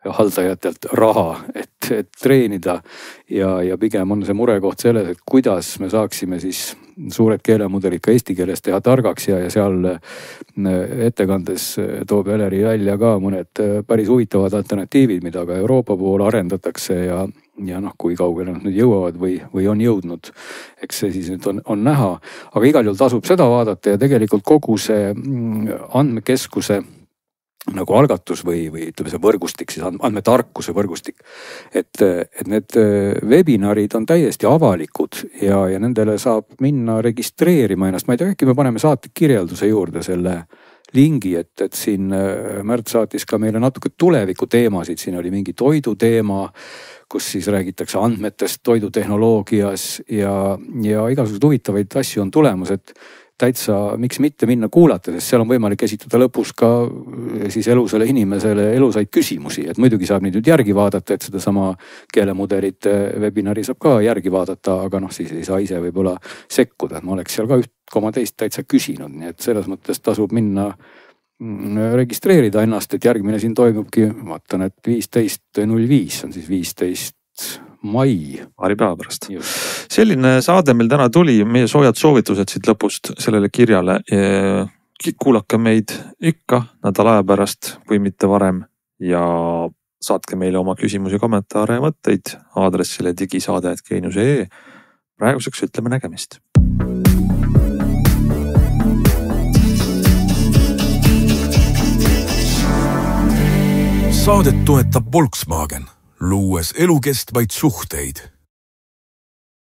haldajatelt raha, et treenida ja pigem on see murekoht selles, et kuidas me saaksime siis suured keelemudelid ka eesti keeles teha targaks ja seal ettekandes toob Eleri välja ka mõned päris huvitavad alternatiivid, mida ka Euroopa poole arendatakse ja noh, kui kaugele nad nüüd jõuavad või on jõudnud, eks see siis nüüd on näha, aga igal juhul tasub seda vaadata ja tegelikult kogu see andmekeskuse nagu algatus või ütleme see võrgustik, siis andmetarkuse võrgustik. Et need webinarid on täiesti avalikud ja nendele saab minna registreerima ennast. Ma ei tea, äkki me paneme saate kirjelduse juurde selle lingi, et siin Märt saatis ka meile natuke tuleviku teemasid. Siin oli mingi toidu teema, kus siis räägitakse andmetest toidutehnoloogias ja igasugused huvitavaid asju on tulemus, et täitsa miks mitte minna kuulata, sest seal on võimalik esitada lõpus ka siis elusele inimesele elusaid küsimusi, et muidugi saab neid nüüd järgi vaadata, et seda sama keelemudelite webinari saab ka järgi vaadata, aga siis ei saa ise võib-olla sekkuda, et ma oleks seal ka 1,2 täitsa küsinud, nii et selles mõttes tasub minna registreerida ennast, et järgmine siin toimubki, vaatan, et 15.05 on siis 15 mai. Paari päeva pärast. Selline saade meil täna tuli, meie soojad soovitused siit lõpust sellele kirjale. Kuulake meid ikka nädala aja pärast või mitte varem ja saatke meile oma küsimusi, kommentaare ja mõtteid aadressile digisaade@geenius.ee. Praeguseks ütleme nägemist. Saadet toetab Volkswagen, luues elukestvaid suhteid.